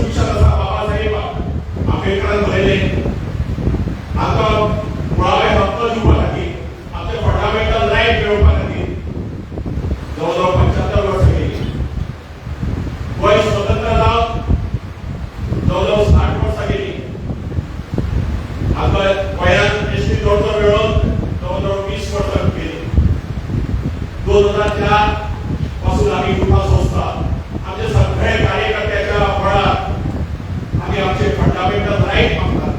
सुविचार असा बाबासाहेब आंबेडकरांनी बरयले आमकां मुळावे हक्क दिवपा खातीर आमचे फंडामेंटल रायट मेळोवपा खातीर जवळ 75 वर्सां गेली. गोंय स्वतंत्र जावन जवळ 60 वर्सां गेली. आमकां गोंयांत एसटी दर्जो मेळोवन जवळ 20 वर्सां गेली. 2004 पासून आम्ही युवा संस्था आमचे सगळे कार्यकर्त्याच्या बळार आम्ही आमचे फंडामेंटल राईट मागतात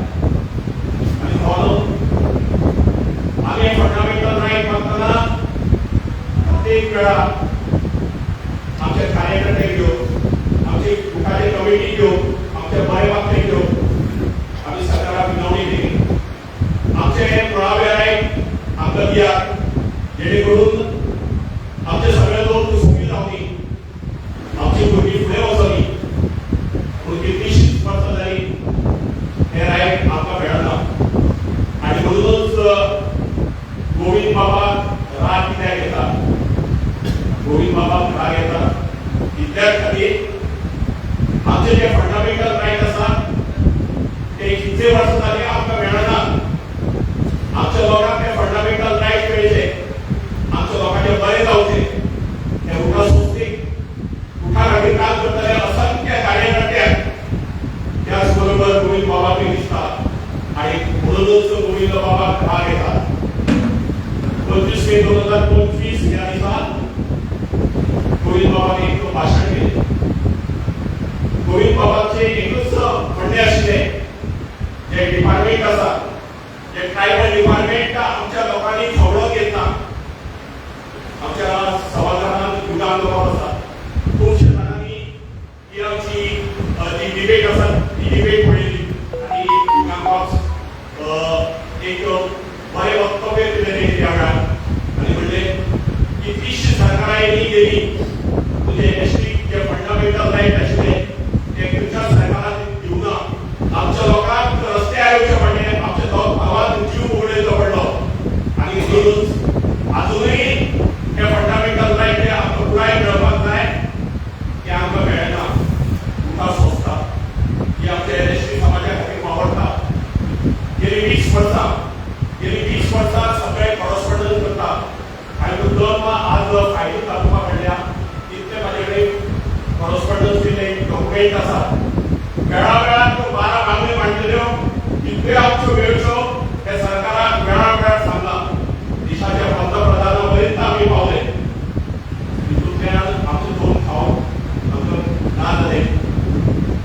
आणि म्हणून आम्ही फंडामेंटल राईट मागताना प्रत्येक वेळा आमचे कार्यकर्ते घेऊन आमची मुखारी कमिटी घेऊन आमचे मायबापे घेऊन आम्ही सरकाराक विनवणी केली आमचे मुळावे राईट आमकां दियात जेणेकरून आमचे सगळे लोक सुखी जावनी आमची भुरगीं फुडें वचोनी पूण कितलीशींच वर्सां जाली हे रायट आमकां मेळना आनी म्हणूनच गोविंद बाबा राग कित्याक येता गोविंद बाबाक राग येता इतल्याच खातीर आमचे जे फंडामेंटल रायट आसा ते कितले वर्सां जाली आमकां मेळना. आमच्या लोकांक ते फंडामेंटल रायट मेळचे आमच्या लोकांचे बरे जावचे हे उठा संस्थेक उठा खातीर काम करतले असंख्य कार्यकर्त्यांक त्याचबरोबर गोविंद बाबाक दिसता आणि म्हणूनच गोविंद बाबाक राग येता. 25 मे 2025 ह्या दिसा गोविंद बाबाने एक भाशण केले. गोविंद बाबाचे एकच म्हणणे आशिल्ले जे डिपार्टमेंट आसा जे ट्रायबल डिपार्टमेंट आमच्या लोकांनी खबरो घेतला आमच्या सभागृहात युगान लोक आसात खुबशे जाणांनी ही आमची जी डिबेट आसा ती डिबेट पळयली आनी युगान एक बरें वक्तव्य दिलें ह्या वेळार आनी म्हणलें कितलींशीं सरकारां येयलीं गेलीं म्हणजे एसटी जे फंडामेंटल रायट आशिल्ले ते खंयच्या सरकारान दिवना. आमच्या लोकांक रस्त्यार येवचें पडलें आमच्या भावाक जीव उडयचो पडलो आनी म्हणूनच आजुनूय हे फंडामेंटल रायट जे आमकां पुराय मेळपाक जाय ते आमकां मेळना. मुखार संस्था ही आमच्या एसटी समाजा खातीर वावरता गेली 20 वर्सां सगळे कॉरस्पॉन्डन्स करता आनी तो दर आज फायली तालुका कडल्या तितले म्हाजे कडेन कॉरस्पॉन्डन्स दिले डॉक्युमेंट आसा वेळावेळार त्यो 12 मागण्यो मांडलेल्यो तितल्यो आमच्यो मेळच्यो हे सरकाराक वेळावेळार सांगला. देशाच्या पंतप्रधाना पर्यंत आमी पावले तितूंतल्यान आमचे 2 भाव आमकां ना जाले.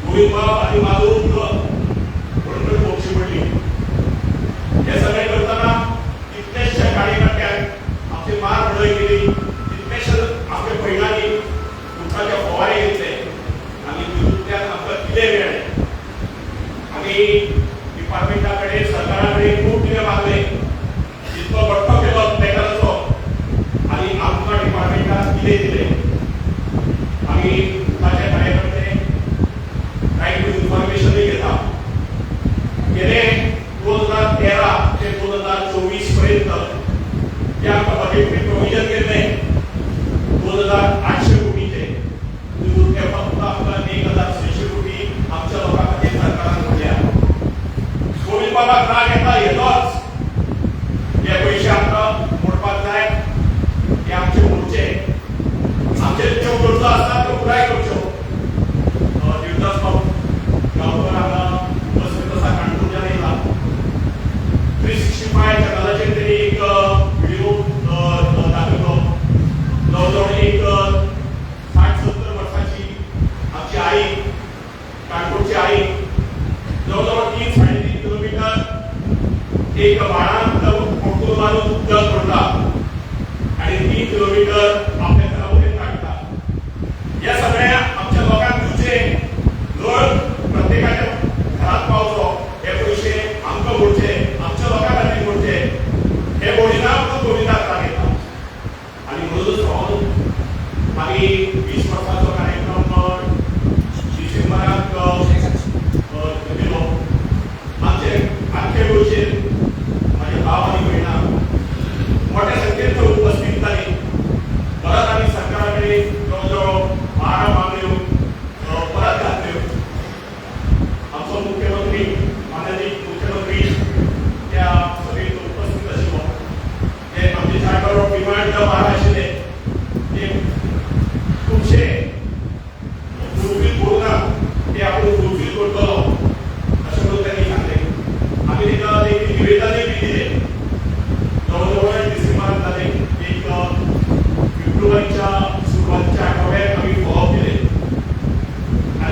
गोविंद बाब आनी माधव म्हणून मोक्षी पडली. हे सगळे करतना कितलेशे कार्यकर्त्यांक आमची मार बडय केली कितलेशे आमच्या भयणांनी उदकाचे फवारे घेतले आनी तितूंतल्यान आमकां कितें मेळ्ळें. आमी डिपार्टमेंटा कडेन सरकारा कडेन खूब कितें मागलें जितलो बट्टो केलो तेकाचो आनी आमकां डिपार्टमेंटान कितें दिलें. आमी उदकाचे कार्यकर्ते रायट टू इन्फॉर्मेशनूय घेता. गेले 2013 ते 2024 पर्यंत जे आमकां बजेटरी प्रोविजन केल्लें 2800 कोटीचे तितूंत ते फक्त आमकां 1600 कोटी आमच्या लोकां खातीर सरकारान दिल्या. गोविंद बाबाक राग येता येतोच जे पयशे आमकां मोडपाक जाय ते आमचे मोडचे आमचे ज्यो गरजो आसता त्यो पुराय करच्यो. देवदास बाब गांवकर हांगा उपस्थित आसा काणकोणच्यान येयला 365 चॅनलाचेर तेणी एक व्हिडिओ दाखयलो. जवळ एक 60-70 वर्सांची आमची आई काणकोणची आई जवळ 3-3.5 किलोमीटर एक व्हाळांत पडकून मारून उदक पडटा आनी 3 किलोमीटर आपल्या घरा पर्यंत काडटा. ह्या सगळ्या आमच्या लोकांक दिवचे नळ प्रत्येकाच्या घरात पावचो हे पयशे आमकां मोडचे आमच्या लोकां खातीर मोडचे हे मोडिना पूण गोविंदाक राग येता. आनी म्हणूनच हांव आमी 20 वर्सांचो कार्यक्रम डिसेंबराक दिलो. आमचे आख्खे गोंयचेर म्हाजे भाव आनी भयणां मोठ्या संख्येन उपस्थित जाली.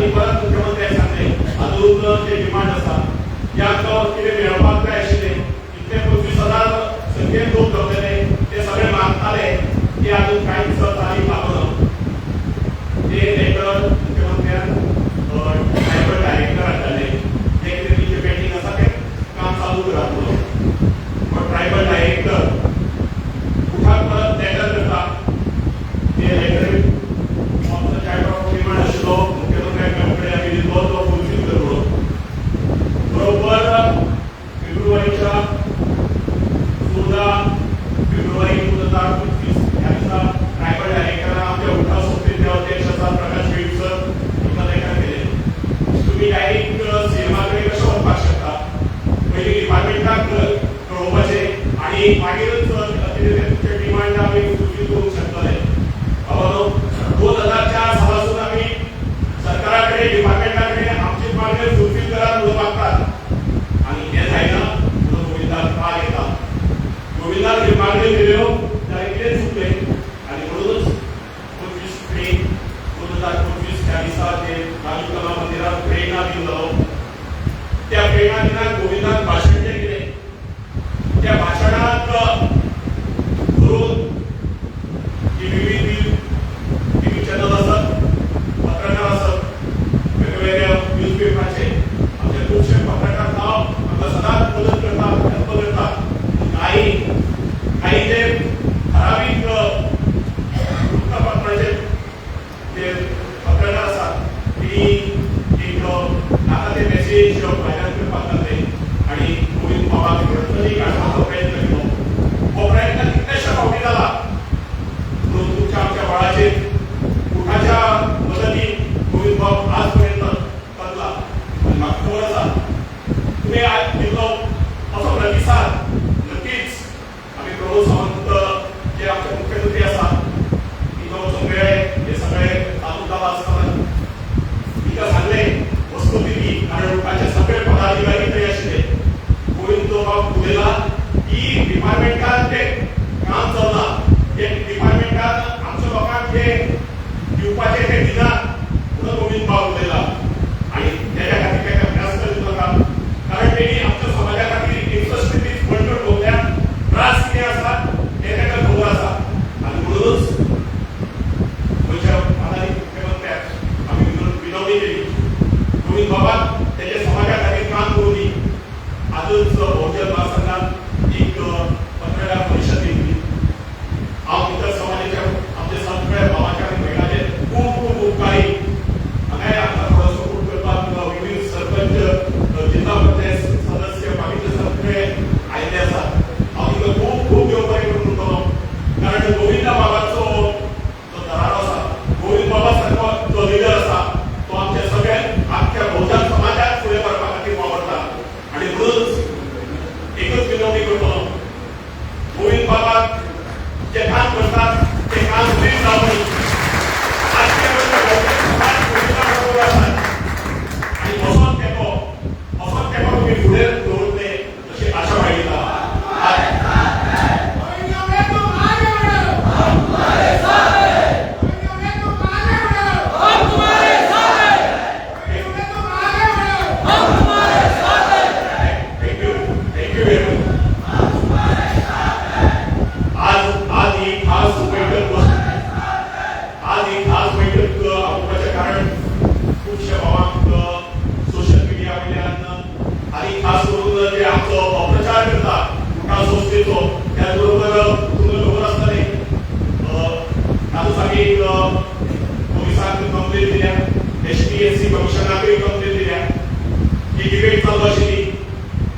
आणि परत मुख्यमंत्री सांगले अजून जे डिमांड असतात या किती मेळपाक काय आशिल्ले इतले 25,000 संख्येन लोक जमलेले ते सगळे मागताले की अजून काही दिवसात तारीख लागलो ते लेटर मुख्यमंत्र्यान ट्रायबल डायरेक्टर हाडले ते कितें पेंडिंग आसा ते काम चालू करतलो पण ट्रायबल डायरेक्टर उठाक परत लेटर करता ते लेटर डिमांड आशिल्लो मुख्यमंत्र्याकडे आमी दिलो तो फुलफील करलो बरोबर फेब्रुवारीच्या 16 फेब्रुवारी 2025 ह्या दिसा ट्रायबल डायरेक्टरान आमच्या उठाव संस्थेचे अध्यक्ष आसात प्रकाश वेळसर एका लेटर केले तुम्ही डायरेक्ट सीएमाकडे कशें वचपाक शकता पयलीं डिपार्टमेंटाक कळोवपाचें आणि मागीरच तुमचे डिमांड आमी फुलफील करूंक शकतले बाबा 2004 सालासून आमी सरकाराकडे डिपार्टमेंटाकडे आमची मागणी फुलफील करा म्हणून मागतात आणि हे जायना म्हणून गोविंदाक राग येता गोविंदाक ही मागणी दिल्यो जाल्यार कितें चुकले आणि म्हणूनच 25 मे 2025 ह्या दिसा ते राजू कला मंदिरात प्रेरणा दिन जालो त्या प्रेरणा दिनाक गोविंदाक भाशण जे केलें त्या भाशणात धरून विविध टीव्ही चॅनल असतात पत्रकार असतात वेगवेगळ्या न्यूजपेपराचे आमचे खूपशे पत्रकार नाव आमकां सदांच मदत करतात हेल्प करतात काही जे ठरावीक वृत्तपत्राचे जे पत्रकार असतात ती एक आता ते मेसेज व्हायरल करपाक लागले आणि गोविंद बाबाक प्रश्नही काडपाचो प्रयत्न केलो हो प्रयत्न कितलेशे फावटी जाला म्हणून तुमच्या आमच्या बाळाचे उठाच्या मदतीन गोविंद बाब आजपर्यंत करला आणि म्हाका खबर आसा तुम्ही आज दिल्लो असो प्रतिसाद नक्कीच आमी प्रभू सावंत जे आमचे मुख्यमंत्री आसात तिका वचून हे सगळे तातूंत जाला आसतना तिका सांगले वस्तुस्थिती कारण उठाचे सगळे पदाधिकारी थंय आशिल्ले गोविंद बाब उलयला की डिपार्टमेंटात ते काम चलना ते डिपार्टमेंटात आमच्या लोकांक ते दिवपाचे ते दिना म्हणून गोविंद बाब उलयला आणि त्याच्या खातीर ताका त्रास करूं नाका कारण तेणी आमच्या समाजा खातीर इन्फ्रास्ट्रक्चर फंड भोवत्यान त्रास कितें आसा हे ताका खबर आसा आणि म्हणूनच गोंयच्या माननीय मुख्यमंत्र्याक आमी विनवणी केली गोविंद बाबाक तेच्या समाजा खातीर काम करूं दी आजूच बहुजन महासंघान एक पत्रकार परिशद घेतली हांव इतर समाजाच्या आमचे सगळे भावाचे आनी भयणाचे खूब खूब उपकारी हांगाय आमकां थोडो सपोर्ट करपाक विविध सरपंच जिल्हा पंचायत सदस्य बाकीचे सगळे आयिल्ले आसात हांव तिका खूब खूब देव बरें करून म्हणटलो कारण गोविंदा बाबाचो जो दरारो आसा गोविंद बाबा सारको जो लिडर आसा तो आमच्या सगळ्या आख्या बहुजन समाजाक फुडें व्हरपा खातीर वावरता आणि म्हणूनच एकच विनवणी करतलो गोविंद बाबाक जे काम करतात ते काम उदीत जावं आजचे आणि असोच तेको तुम्ही फुडें दवरले अशी आशा बाळगिता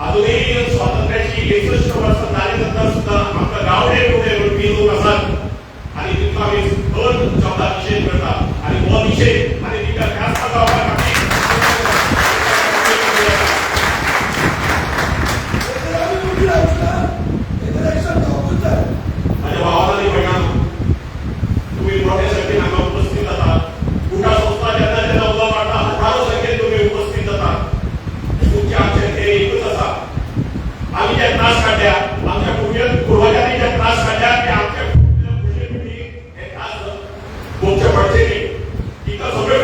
अजूनही स्वातंत्र्याची 61 वर्ष झाली नंतर सुद्धा आमच्या गावडे टोळे लोक असतात आणि तिथं आम्ही दोन शब्दात निषेध करतात आणि तो निषेध आणि तिच्या जास्त गावासाठी माझ्या भावाला नाही म्हणणार तुम्ही मोठ्या संख्येने आम्हाला उपस्थित आहात कुठा संस्था ज्यांना ज्यांना उभा वाटता हजारो संख्येत तुम्ही उपस्थित आहात तुमच्या आमच्या हे एकच असा आम्ही ज्या त्रास काढल्या आमच्या पूर्वजांनी ज्या त्रास काढल्या ते आमच्या पुढच्या पिढी हे त्रास भोगच्या पडचे की सगळे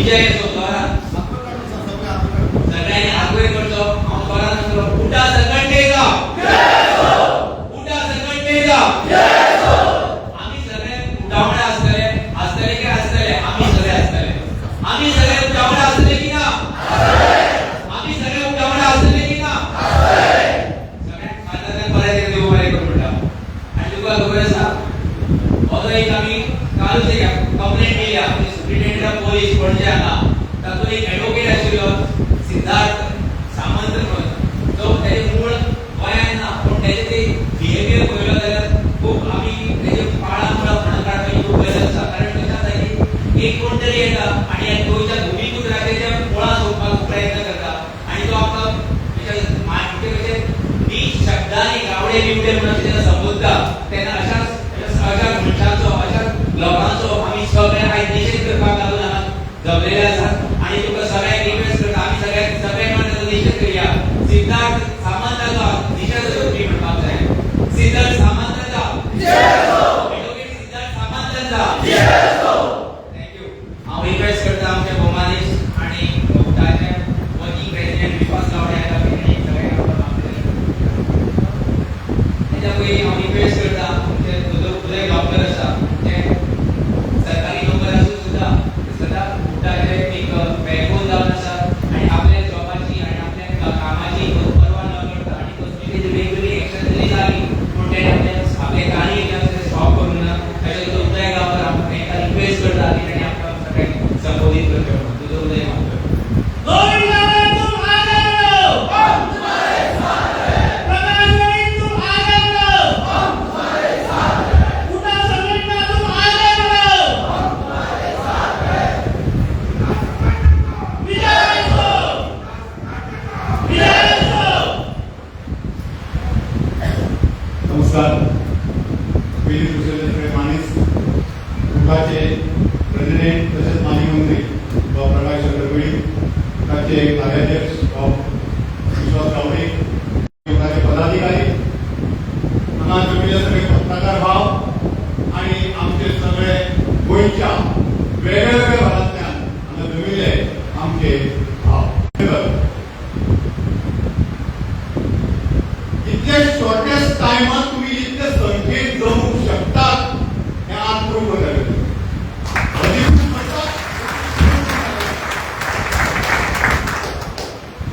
विजय असो सगळ्यांनी आग्रह करतो हांव स्वरान म्हणटलो उठा संघटनेचा उठा संघटनेचा आम्ही सगळे उठावणे असतले असतले की असतले आम्ही सगळे असतले आम्ही सगळे उठावणे असतले की ना आम्ही सगळे उठावणे असतले की ना सगळ्यांना खात्यात बरे देव बरे करून उठा आणि तुका खबर आसा ओदो एक आम्ही कालच एक कंप्लेंट केली आमची सुप्रिटेंडेंट पोलीस पणजे हांगा तातूंत एक एडवोकेट आशिल्लो सिद्धार्थ सामंत म्हणून तो त्याचे मूळ गोंयांत ना पूण त्याचे ते बिहेवियर पळयलो जाल्यार खूब आमी त्याचे पाळा मुळा म्हणून काडपाची खूब गरज आसा कारण कशें आसा की एक कोण तरी येता आनी गोंयच्या भुमिपुत्राचे मुळां सोदपाक प्रयत्न करता आनी तो आमकां म्हणजे कशें नीच शब्दांनी गावडे बिवडे म्हणून जेन्ना संबोधता तेन्ना अशा मनशांचो अशा लोकांचो आमी सगळे आयज निशेध करपाक लागून हांगा जमलेले आसात आनी तुका सगळ्यांक रिक्वेस्ट करता आमी सगळे मेळून ताचो निशेध करया सिद्धार्थ सामंताचो निशेध करपी म्हणपाक जाय सिद्धार्थ सामंताचा एडवोकेट सिद्धार्थ सामंताचा थँक्यू हांव रिक्वेस्ट करता आमचे भोमानीश आनी ताचे वर्किंग प्रेसिडेंट विश्वास गावडे येता तेणी सगळ्यांक तेच्या पयलीं हांव रिक्वेस्ट करता आमचे उदय डॉक्टर आसा जे सरकारी नोकर आसून सुद्दां सदां उठाचे एक बॅकबोन जावन आसा आनी आपल्या जॉबाची आनी आपल्या कामाची पर्वा न करता आनी कसली वेगवेगळी एक्शन जरी जाली पूण तेणे आपले गाणी स्टॉप करूं ना ताचे तुजो उदय गांवकर हांव ताका रिक्वेस्ट करता की तेणे आमकां सगळ्यांक संबोधीत करचें म्हणून तुजो उदय गांवकर नमस्कार पहिली दुसरे माणीस उठाचे प्रेसिडेंट तसेच माजी मंत्री डॉ प्रकाश चंद्रवळी उठाचे कार्याध्यक्ष डॉ विश्वास गावडे उठाचे पदाधिकारी हांगा जमिल्ले सगळे पत्रकार भाव आणि आमचे सगळे गोंयच्या वेगवेगळ्या भागांतल्यान हांगा जमिल्ले आमचे भाव इतले शॉर्टेस्ट टायमात तुम्ही इतले संख्येत जमू शकतात हे आज प्रूव्ह करायला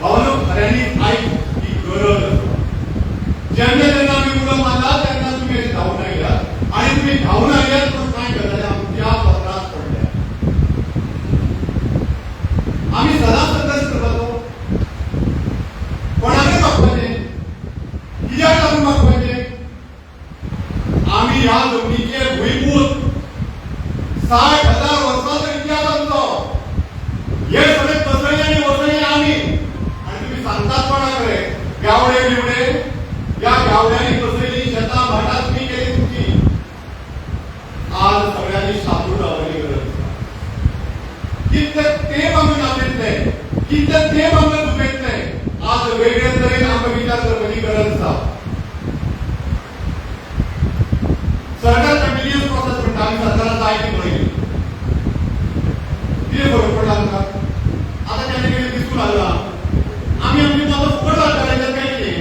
भावनो खऱ्यांनी आई ही गरज जेन्ना जेन्ना आम्ही उडो मारला तेन्ना तुम्ही धावून आयल्यात आणि तुम्ही धावून आयल्यात पण काय करताले आमच्या पत्रात पडल्या आम्ही सदांच संघर्ष करतालो कोणाकडे मागपाचे कित्याक लागून मागपाचे आम्ही ह्या जमनीचे भुईभूत 60,000 वर्सांचो इतिहास आमचो हे सगळे कसळी आणि वसळी आम्ही आणि तुम्ही सांगतात कोणाकडे गावडे बिवडे या गावड्यांनी कसळी शेतां भाटां तुम्ही केली तुमची आज सगळ्यांनी शाबूत रावली गरज कितले तेंप आमी नाचयतले कितले तेंप आमकां दुखयतले आज वेगळे तरेन आमकां विचार करपाची गरज आसा सरकार कंटिन्युअस प्रोसेस म्हणटा आमी सरकारान जाय ती पळयली कितें फरक पडला आमकां आतां केन्ना कितें दिसून लागला आमी आमची मतां फुकट घालताले तर काय कितें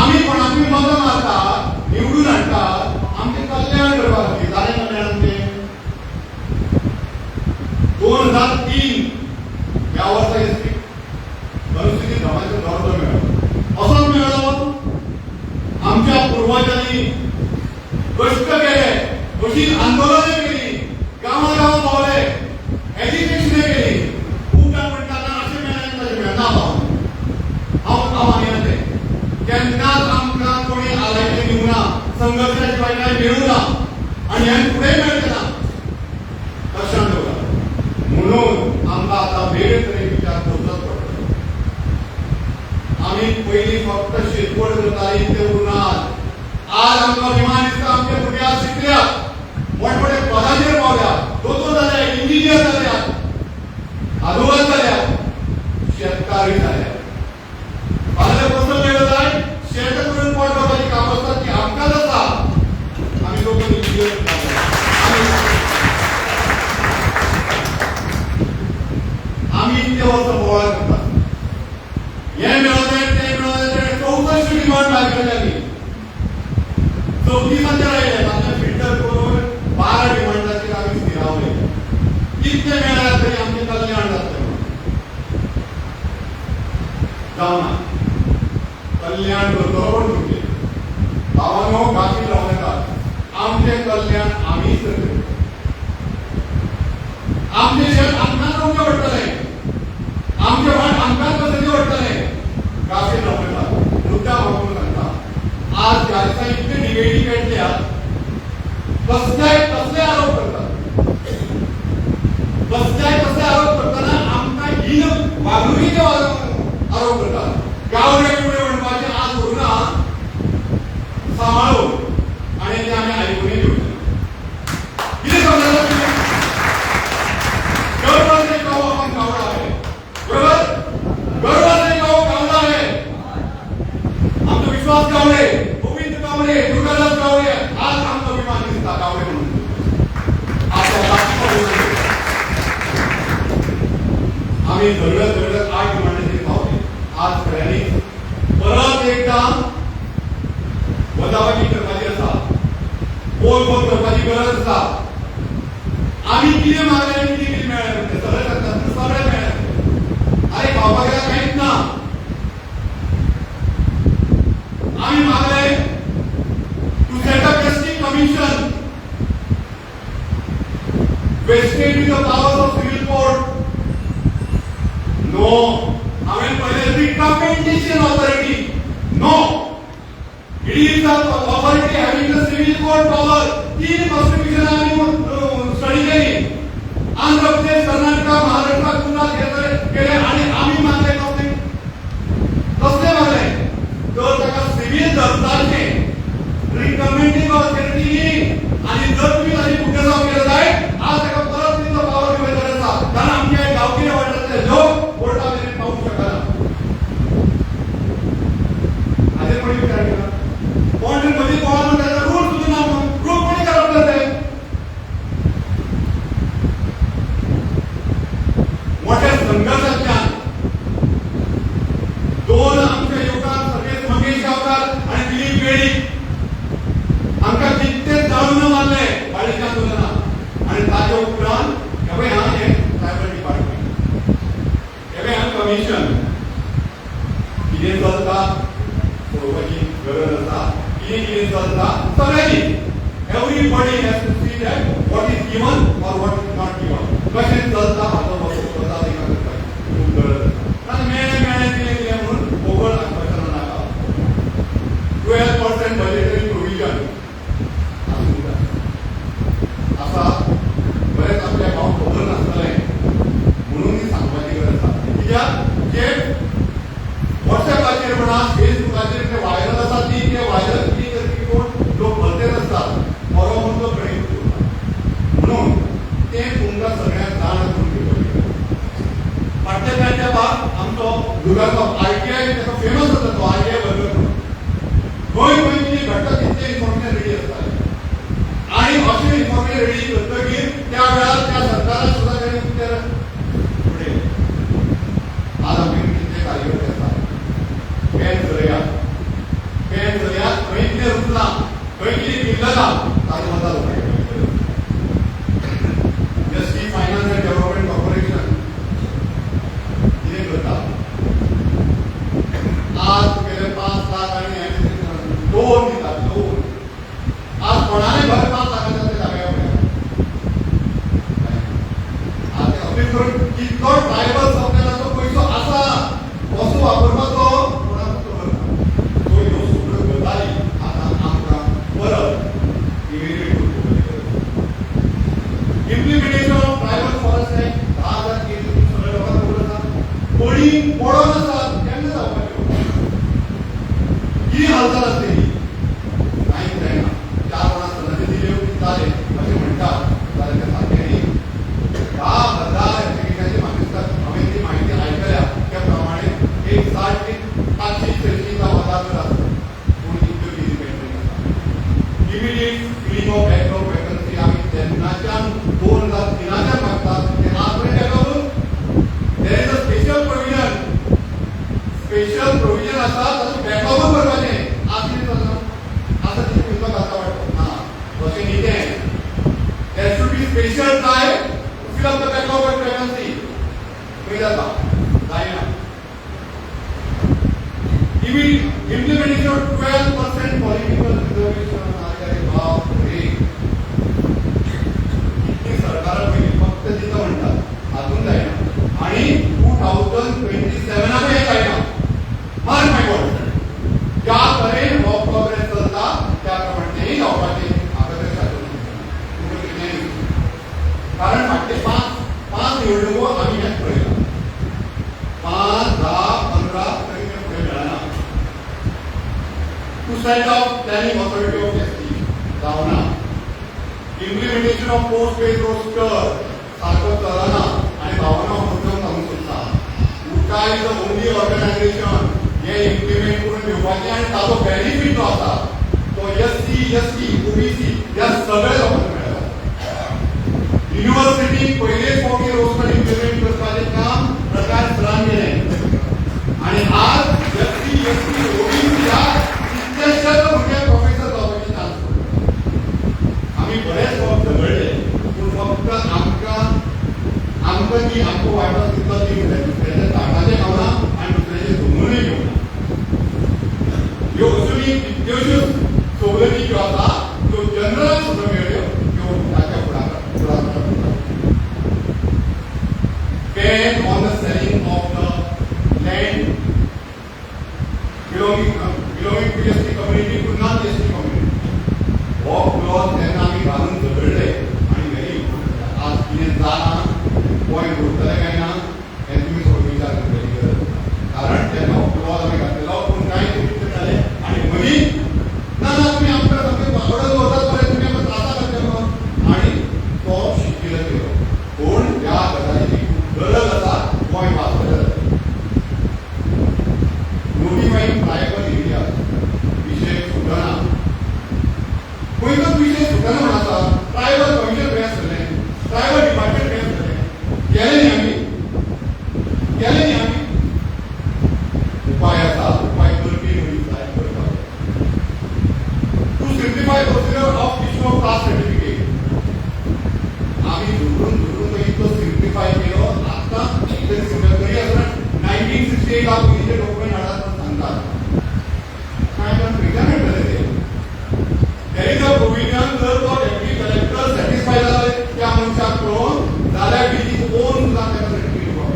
आमी कोणाकूय मतां मारतात निवडून हाडटात आमचें कल्याण करपा खातीर जालें कल्याण आमचें 2003 ह्या वर्सा अनुसूचित धर्माचो दर्जो मेळ्ळो असोच मेळ्ळो आमच्या पूर्वजांनी कश्ट केले अशी आंदोलनां केली गांवागांव भोंवले एज्युकेशनां केली खूब जाण म्हणटात अशें मेळ्ळें तशें मेळना हांव मानयते केन्नाच आमकां कोणी आलायचे दिवना संघर्शा शिवाय कांय मेळूं ना आनी हें फुडें मेळचें ना लक्षांत दवरा म्हणून आमकां आतां वेगळे तरेन विचार करचोच पडटलो आमी पयलीं फक्त शेतवड करतालीं ते उरनात आज आमकां अभिमान दिसता आमचे भुरगे आज शिकल्यात मोठमोठे पदाचेर पावल्यात दोतोर जाल्यात इंजिनियर जाल्यात आदवोगाद जाल्यात शेतकारी जाल्यात फाल्यां कसो वेळ जाय शेत करून पोट भरपाची कामां आसतात ती आमकांच आसा आमी लोक इंजिनियर किती वर्ष बोळा करतात हे मिळत नाही ते मिळत नाही 64 डिमांड लागलेली 34 राहिले आता फिल्टर करून 12 डिमांडाची आम्ही स्थिरावले कितके मिळाला तरी आमचे कल्याण जातले जाऊ ना कल्याण बरोबर तुमचे भावानो गाठी लावण्यात आमचे कल्याण आम्हीच करतो आमचे शहर आमकाच रोखे वाटतले आमचे वाट आमकाच कसं वाटतले गाठी लावण्यात मुद्दा बघून सांगता आज ज्याचा इतके डिबेटी काढल्या कसले आरोप करतात कसले आरोप करताना आमका हीन वागणुकीचे आरोप करतात गावडे पुढे म्हणपाचे आज होऊना सांभाळून आणि ते आम्ही ऐकून घेऊ किती समजायला गर्वाचे गाव आपण गावडा आहे बरोबर गर्वाचे गाव गावडा आहे आमचा विश्वास गावडे गोविंद गावडे दुर्गादास गावडे आज आमचा अभिमान दिसता गावडे म्हणून आम्ही झगडत 8 डिमांडाचे गावडे आज खऱ्याने परत एकदा वजावटी करपाची आसा बोल करपाची गरज आसा आम्ही कितें मागले आनी कितें मेळ्ळें ते सगळे सांगतात सगळे मेळ्ळें अरे खावपाक गेल्यार कांयच ना आम्ही मागले to set up testing commission vested with the powers of civil court no haven't pहिले recommendation authority no it is the authority having the civil court power तीन कॉन्स्टिट्यूशन आम्ही स्टडी केली आंध्र प्रदेश कर्नाटक महाराष्ट्र गुजरात केले आणि आम्ही मागले नव्हते कसले मागले तर त्याला सिव्हिल दस्ताचे रिकमेंडिंग ऑथॉरिटी आणि जर तुम्ही आधी कुठे जाऊन गेला जाय आज त्याला परत तिथं पावर घेऊन जायचा कारण आमच्या गावकीने वाटत लोक कोर्टामध्ये पाहू शकला आधी कोणी विचार केला कोण मध्ये कोण म्हणतात रूल सुद्धा ना रूल कोणी करत नाही मोठ्या संघर्षाच्या दोन आमच्या युवकांत सगळे मंगेश गावकर आणि दिलीप बेडी आमका कित्येक जाळून मारले वाडीच्या आंदोलनात आणि ताजे उपरांत हे हा हे सायबर डिपार्टमेंट हे हा कमिशन कितें चलता पळोवपाची गरज आसा कितें चलता सगळ्यांनी everybody has to see that what is given or what is not given कशें चलता हाचो स्वता देखा करपाची खूब गरज आसा आनी मेळ्ळें कितें म्हणून ओवर आश्वासनां नाका 12% बजेटरी प्रोविजन असा बरेच आपल्या गांव खबर नासतले म्हणून ही सांगपाची गरज आसा कित्याक जे व्हॉट्सएपाचेर म्हणा फेसबुकाचेर ते व्हायरल आसा ती ते व्हायरल कितें करपी कोण लोक भलतेच आसतात बरो म्हणून तो प्रेम करता म्हणून ते तुमकां सगळ्यांक जाण करून घेवपाची फाटल्या कांयच्या भाग आमचो दुगाचो आयटीआय ताका फेमस जाता तो आयटीआय वर्ग खंय खंय कितें घडटा तितलें इन्फॉर्मेशन रेडी आसतालें आणि अशी इन्फॉर्मेशन रेडी करतकीर त्या वेळार त्या सरकारान सुद्धा काही उत्तर पुढे आज आमचे कितले कार्यकर्ते आसात पॅन चलया खंय कितें रुचला खंय कितें किल्लला ताजे मतां लोकांक justice finance and development corporation कितें करता आज तुगेले 5 लाख आनी लोन दितात लोन आज कोणाने भर 5 लाखाच्या ते जाग्यावर आज अभि करून कितलो ट्रायबल समाजाचो पयसो आसा कसो वापरपाचो कोणाक खबर ना तो ह्यो सगळ्यो गजाली आतां आमकां परत इव्हॅल्युएट करपाची गरज implementation of tribal forest act 10,000 केली सगळ्या लोकांक खबर आसा कोणी पडोन आसात केन्ना जावपाच्यो कितें हालचाल आसतली कांयच जायना 4 वर्सां सनदी दिल्यो जाले अशें म्हणटात जाल्यार तें सारकें न्ही 10,000 एप्लिकेशनाची म्हाका दिसता हांवें ती म्हायती आयकल्या त्या प्रमाणे एक 60 ते 500 सेल्सीचा वजाकर आसा पूण इतल्यो कितें पेंडींग आसा immediate filling of backlog vacancy आमी तेन्नाच्यान 2003च्यान मागतात ते आज पर्यंत ताका लागून there is a of Planning Authority of ST, Davana. Implementation of post-paid roster, सारखं कळना आणि भावना मुद्दम सांगू शकता. UTA is the only organization हे implement करून घेवपाची आणि ताचो बेनिफिट जो आसा तो SC, ST, OBC या सगळ्या लोकांना मेळटा. युनिव्हर्सिटी पयलेच फावटी रोस्टर इम्प्लिमेंट करपाचें काम प्रकाश सरान केलें आणि आज SC, ST, OBC या कितलेशेच भुरगे प्रोफेसर जावपाची चान्स आम्ही बरेच फावट झगडले पूण फक्त आमकां ती आमकां वाटत तितलो ती दुसऱ्याच्या ताटाचें खावना आनी दुसऱ्याचें धुमूनय घेवना. ह्यो अजुनूय कितल्योश्यो सवलती ज्यो आसा त्यो जनरल सुद्दां मेळ्ळ्यो त्यो ताच्या फुडाकार ban on the selling of the land belonging to ST community to non-ST community. हो क्लॉज तेन्ना आमी घालून झगडले आनी व्हेरी इम्पॉर्टंट आज कितें जालां पॉयंट उरतलें काय ना हें तुमी सगळो विचार करपाची गरज आसा. कारण तेन्ना हो क्लॉज आमी घातलेलो पूण कांय चुकीचें जालें आनी मदीं ना ना तुमी आमकां सामकें वापरत वतात बरें तुमी आमकां त्रासा करचे मगो आनी तो शिकिल्लो केलो. पूण ह्या गजालीची गरज आसा गोंय वाचतलें. नोटिफाईंग ट्रायबल एरिया विशय सुटना पयलोच विशय सुटना म्हण आसा. ट्रायबल कमिशन खंय आसतलें, ट्रायबल डिपार्टमेंट खंय आसतलें, केलें न्ही आमी उपाय आसा. उपाय करपी मनीस जाय करता. To simplify procedure of issue of caste certificate आमी झुरून इतलो सिम्प्लिफाय केलो. आतां तरी तरी आसतना 1968 हा पयलींचे डॉक्युमेंट हाडात म्हूण सांगतात. कांय जाण खंयच्यान हाडटले ते. There is a provision जर तो डेप्युटी कलेक्टर सॅटिस्फाय जाले त्या मनशाक कळोवन जाल्यार विथ ओन सुद्दां ताका सर्टिफिकेट दिवपाक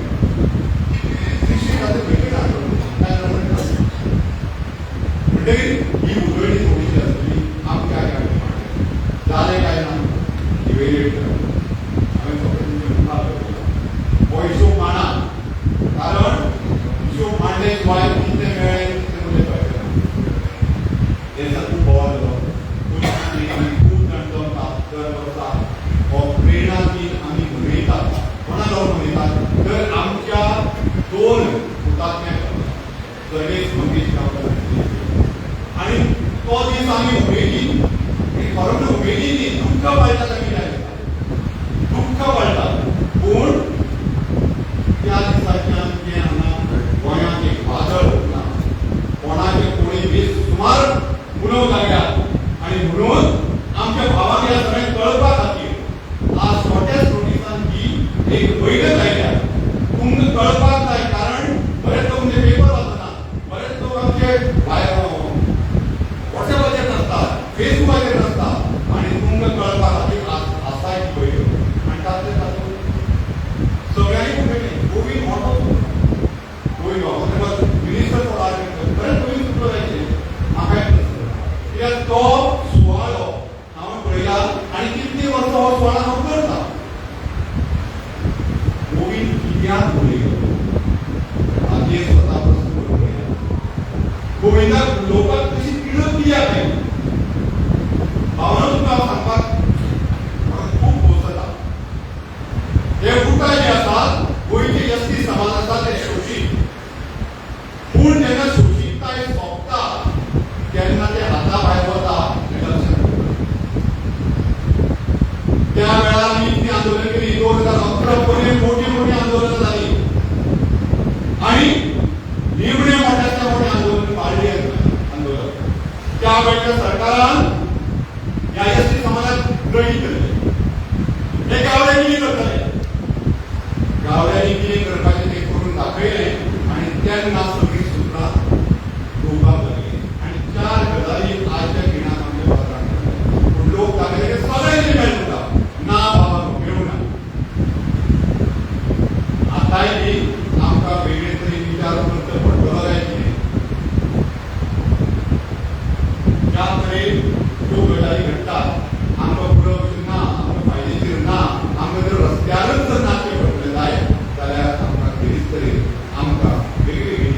शिक्षीत आतां खंयचे हाडटलो काय म्हणटा म्हणटकीर ही उजळणी थोडीशी आसतली आमच्या जालें काय ना इवेल्युएट करप हांवें सगळें तुमचे मुखार दवरला. हो हिशोब मांडा कारण हिशोब मांडले शिवाय कितें मेळ्ळें तें उलयत पाहिजे. हें खूब बोवाळ जालो. खूब जाण दर वर्सा हो प्रेरणा दीन आमी मनयतात. कोणा लागून मनयतात तर आमच्या दोन हुतात्म्या सर्वेश मंगेशराव आनी तो दीस आमी उमेदीन खरोच उमेदीन न्ही दुख्ख पाळटात आमी लायतात. दुख्ख पाळटात पूण त्या दिसाच्यान जें हांगा गोंयांत एक वादळ उरना कोणाचे कोणी बेसुमार गुन्हो जाल्यात आणि म्हणून आमच्या भावाक ह्या सगळें कळपा खातीर आज शॉर्टेस्ट नोटिसान ही एक बैठक लायल्या. तुमकां कळपाक जाय कारण बरेच लोक म्हणजे पेपर वाचना, बरेच लोक आमचे व्हॉट्सॅपाचेर नासतात, फेसबुकाचेर नासतात आनी तुमकां कळपा खातीर आसा एक बैठक आनी तातूंत सगळ्यांनी उलयलें Govind honourable minister for art बरेच गोविंद सुटलो जायचे म्हाका कित्याक तो सुवाळो हांवें पळयला आनी कितलीं वर्सां हो सुवाळो हांव करता. गोविंद कित्याक उलयलो हाचेर स्वता प्रश्न करूं. गोविंदाक लोकांक कशी पिडत कित्याक आयली भावना तुमकां हांव सांगपाक म्हाका खूब खोस जाता. हे उठाव जे आसात गोंयचे एसटी समाज आसा ते शोषीत पूण जेन्ना शोषितताय सोंपता तेन्ना ते हाता भायर वता हें लक्षात दवरता. त्या वेळार आमी इतलीं आंदोलनां केलीं 2011 पर्यंत मोठी आंदोलनां जालीं आनी निमणे मोठ्यांतल्या मोठें आंदोलन पाळली आंदोलन. त्या वेळच्या सरकारान ह्या एसटी समाजाक गळीत धरलें. हे गावड्यांनी कितें करताले गावड्यांनी कितें करपाचें तें करून दाखयलें आनी तेन्ना सगळीं सुत्रां रोवपाक लागलीं आनी 4 गजाली आजच्या खिणाक आमच्या वाठारांत पूण लोक दाखयले की सगळ्यांनी मेळून उरता ना बाबा मेळूं ना. आतांय बी आमकां वेगळे तरेन विचार करचो पडटलो काय कितें. ज्या तरेन ज्यो गजाली घडटात आमकां पुरो ना आमकां फायदेशीर ना आमकां जर रस्त्यारच जर नाशे पडटले जाय जाल्यार आमकां खेरीत तरेन आमकां वेगवेगळी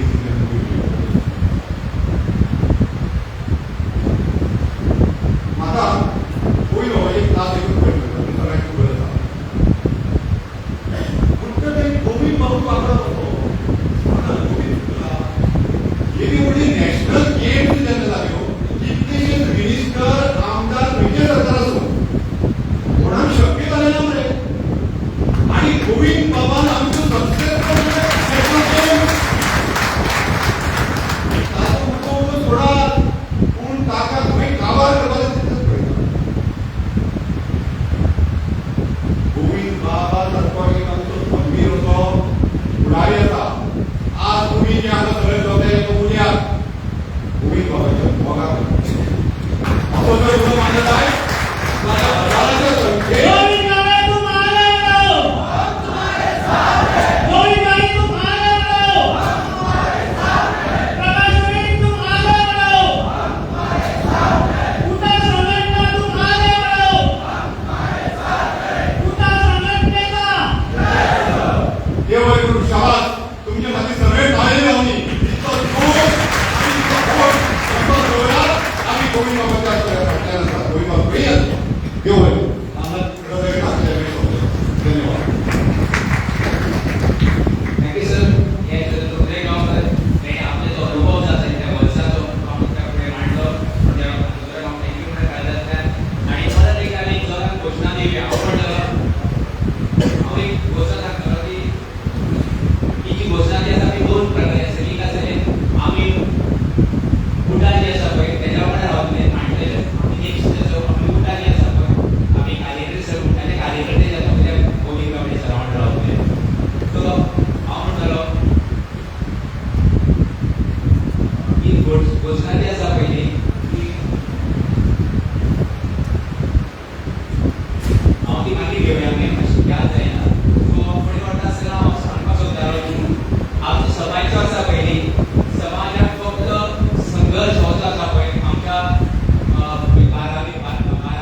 कामाच्या सगळ्या म्हटल्यानंतर होईल हे होईल आम्हाला सगळे आपल्या वेळेस होते. धन्यवाद. Thank you sir. हे तुझे काम आहे आपले जो अनुभव जाता त्या वर्षाचा काम त्यापुढे मांडलं त्या दुसऱ्या काम थँक्यू म्हणून काढलं त्या आणि परत एक आम्ही जोरात घोषणा देऊया आपण आम्ही घोषणा सांगतो की ही जी घोषणा ती आता आम्ही दोन प्रकारे असेल एक असेल आम्ही उठाली असा पाहिजे त्याच्यावर राहून मांडलेलं आम्ही नेक्स्ट आम्ही उठाली असा पाहिजे आम्ही कार्यकर्ते सर उठाले कार्यकर्ते जातो त्या भूमिकामध्ये सर्वांना राहून तो आपण झालो ही घोषणा ती असा पाहिजे की ती माहिती घेऊया आम्ही अशी याद आहे ना तो आपण वाटत असेल ना सांगपास होता आमचं समाजाचं असा पहिली समाजात फक्त संघर्ष होता असा पाहिजे आमच्या 12वी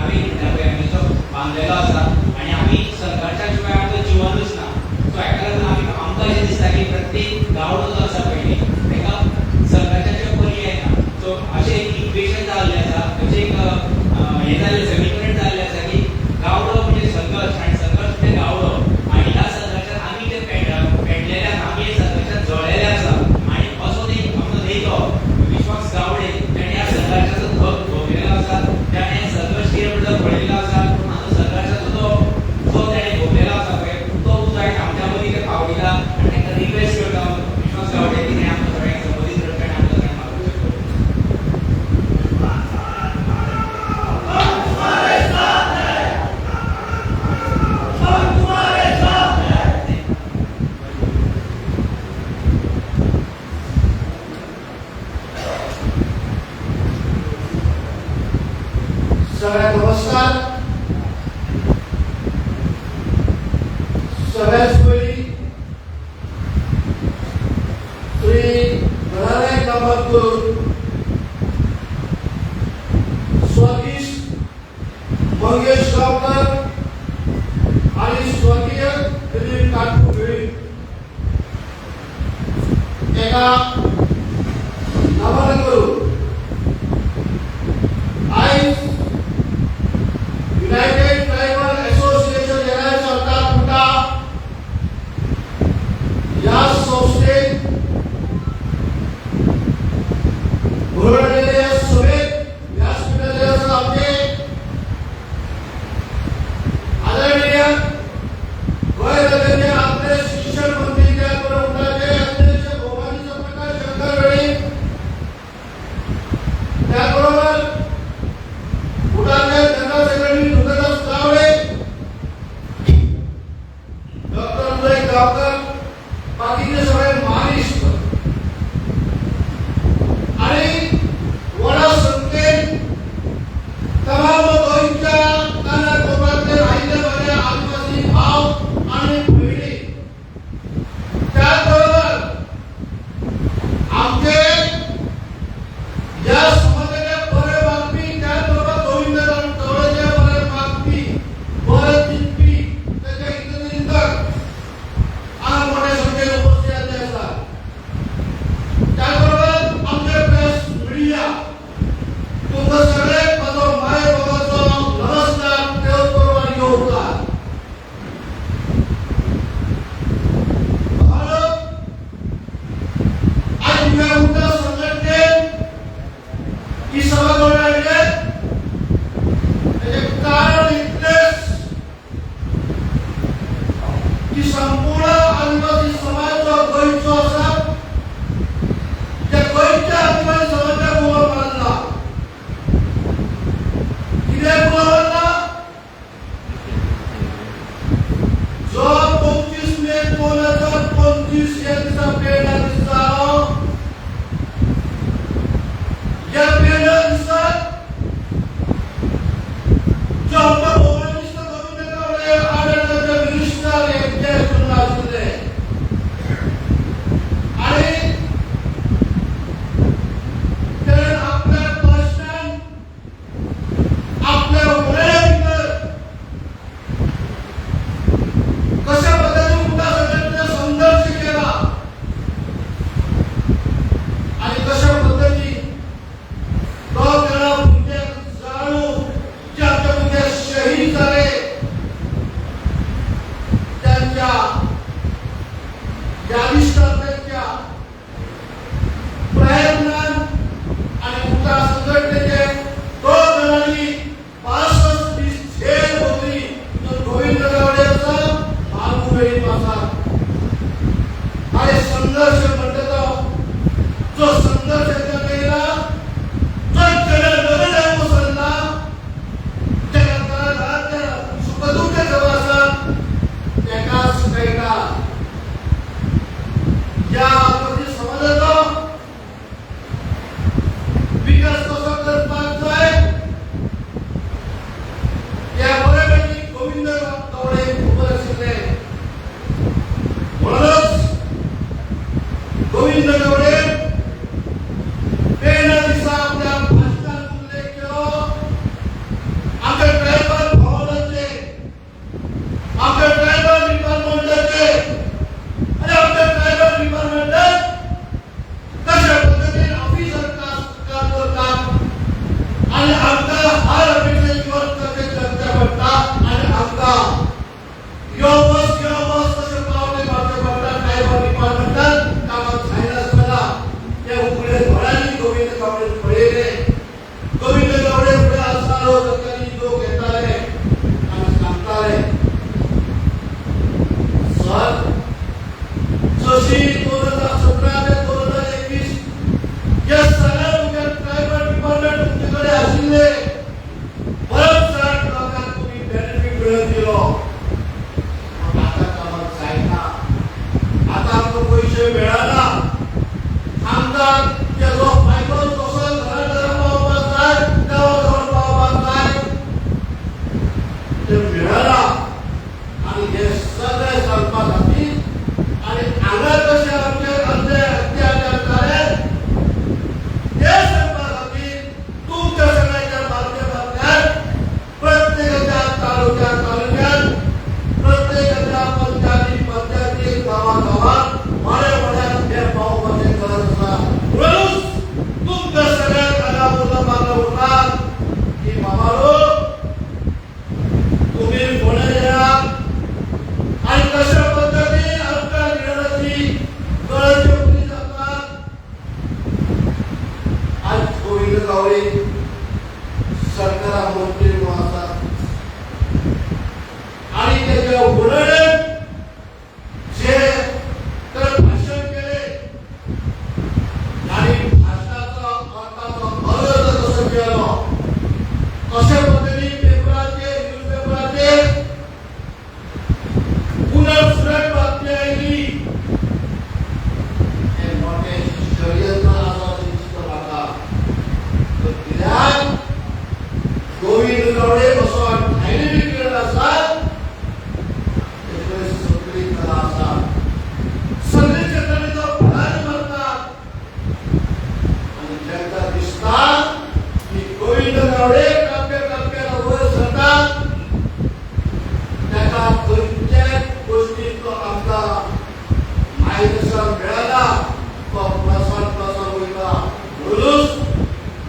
आम्ही जो बांधलेला असा आणि आम्ही संघर्षाशिवाय आमचं जीवनच ना तो ऐकायला आम्ही आमकां अशें दिसता की प्रत्येक गांव जो आसा पयली तेका संघर्षाचे पर्याय ना सो अशें एक इक्वेशन जाल्लें आसा अशें एक हें जाल्लें समीकरण जाल्लें आसा की गावडो म्हणजे संघर्ष आणि संघर्ष म्हणजे गावडो आणि ह्या संघर्षात आम्ही जे पेडलेले आसा आम्ही हे संघर्षात जळलेले आसा आणि असो एक आमचो नेतो विश्वास गावडे ताणें ह्या संघर्षाचो भोग भोगलेलो आसा ताणें संघर्ष केलो पळयल्लो आसा आनी संघर्षाचो जो ताणें भोगलेलो आसा पळय तो उजाय आमच्या मदीं ते पावयला आनी ताका रिक्वेस्ट करता विश्वास गावडे की ताणें आमकां सगळ्यांक संबोधीत करता आनी आमकां सगळ्यांक मार्गदर्शन सगळ्यांना नमस्कार. सगळ्यात पहिली श्री गणानायक नामांतून स्वर्गीय मंगेश गावकर आणि स्वर्गीय दिलीप काटकुळे एका नावानं करून आयज युनायटेड ट्रायबल असोसिएशन जनरल सरकार कुटा या संस्थेत भरवलेल्या सभेत व्यासपीठाचे आमचे आदरणीय गोय राज्याचे आपले शिक्षण मंत्री त्या प्रमुखाचे अध्यक्ष गोवानीचे प्रकाश आता यो बस कसे पावले मारते म्हणतात काय बाबी म्हणतात कामात खायला असताना त्या उघडे धोळ्याने गोविंद गावडे पळेले गोविंद गावडे पुढे असताना लोकांनी जो घेताले आणि सांगताले सर जशी 2017 ते 2021 या सगळ्या तुमच्या ट्रायबल डिपार्टमेंट तुमच्याकडे असले बरंच साठ लोकांना तुम्ही बेनिफिट मिळवून दिलो मग आता कामात जायना आता आमको पैसे मिळाला आमदार जे जो फायदा सोशल घराघरा पावपाक जाय गावागावात पावपाक जाय ते मिळाला आणि हे सगळे सांगपाक खातीर आणि हांगा कशे आमचे अत्याचार जाले ते सांगपाक खातीर तुमच्या सगळ्यांच्या माध्यमांतल्यान प्रत्येकाच्या तालुक्यात प्रत्येकाच्या पंचायती गावागावात वाड्यावाड्यात हे पावपाची गरज आसा म्हणून तुमच्या सगळ्यांक हांगा उलोवपाक उरला की बाबालो तुम्ही पुणे या आणि कशा पद्धतीने आमच्या निर्णयाची गरज उरली जातात आज गोविंद गावडे सरकार मंत्री आसा आणि त्याच्या उघडणे जे तर भाषण केले आणि भाषणाचा अर्थाचा अर्थ कसं केलं कशा पद्धतीने पेपराचे न्यूजपेपराचे पुनर्सुरट बातम्या आयली हे मोठे षडयंत्र आसा दिसता म्हाका तर कित्याक गोविंद गावडे असो डायनेमिक लीडर आसा तेचे सगळी कला आसा सगळे क्षेत्रांनी तो फुडारी मारतात आणि तांकां दिसता की गोविंद गावडे टप्प्याटप्प्यान वयर सरतात ताका खंयच्याच गोष्टीचो आमकां मार्गदर्शन मेळना तो प्रसार वयता म्हणून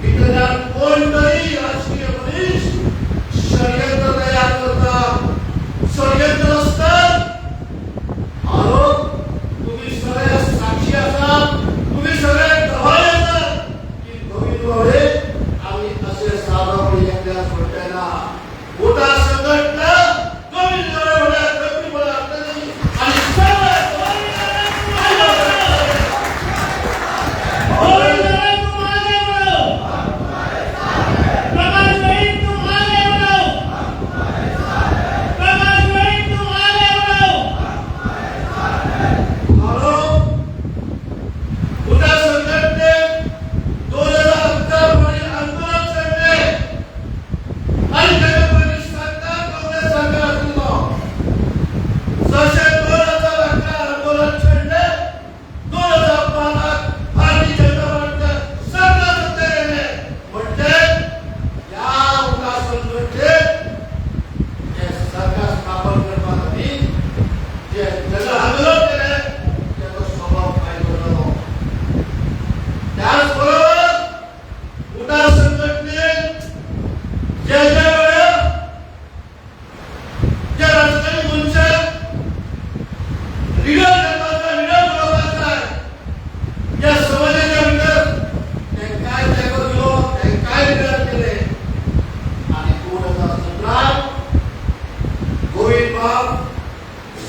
भितरल्यान कोण तरी राजकीय मनीस षडयंत्र तयार करता षडयंत्र असतात आरोप तुम्ही सगळे साक्षी आसात तुम्ही सगळे गवाही आसात की गोविंद गावडे आम्ही असे साधारण एकट्या सोडलेना मोठा संघटना गोविंद गावडे कमी मला असलेली आणि सगळे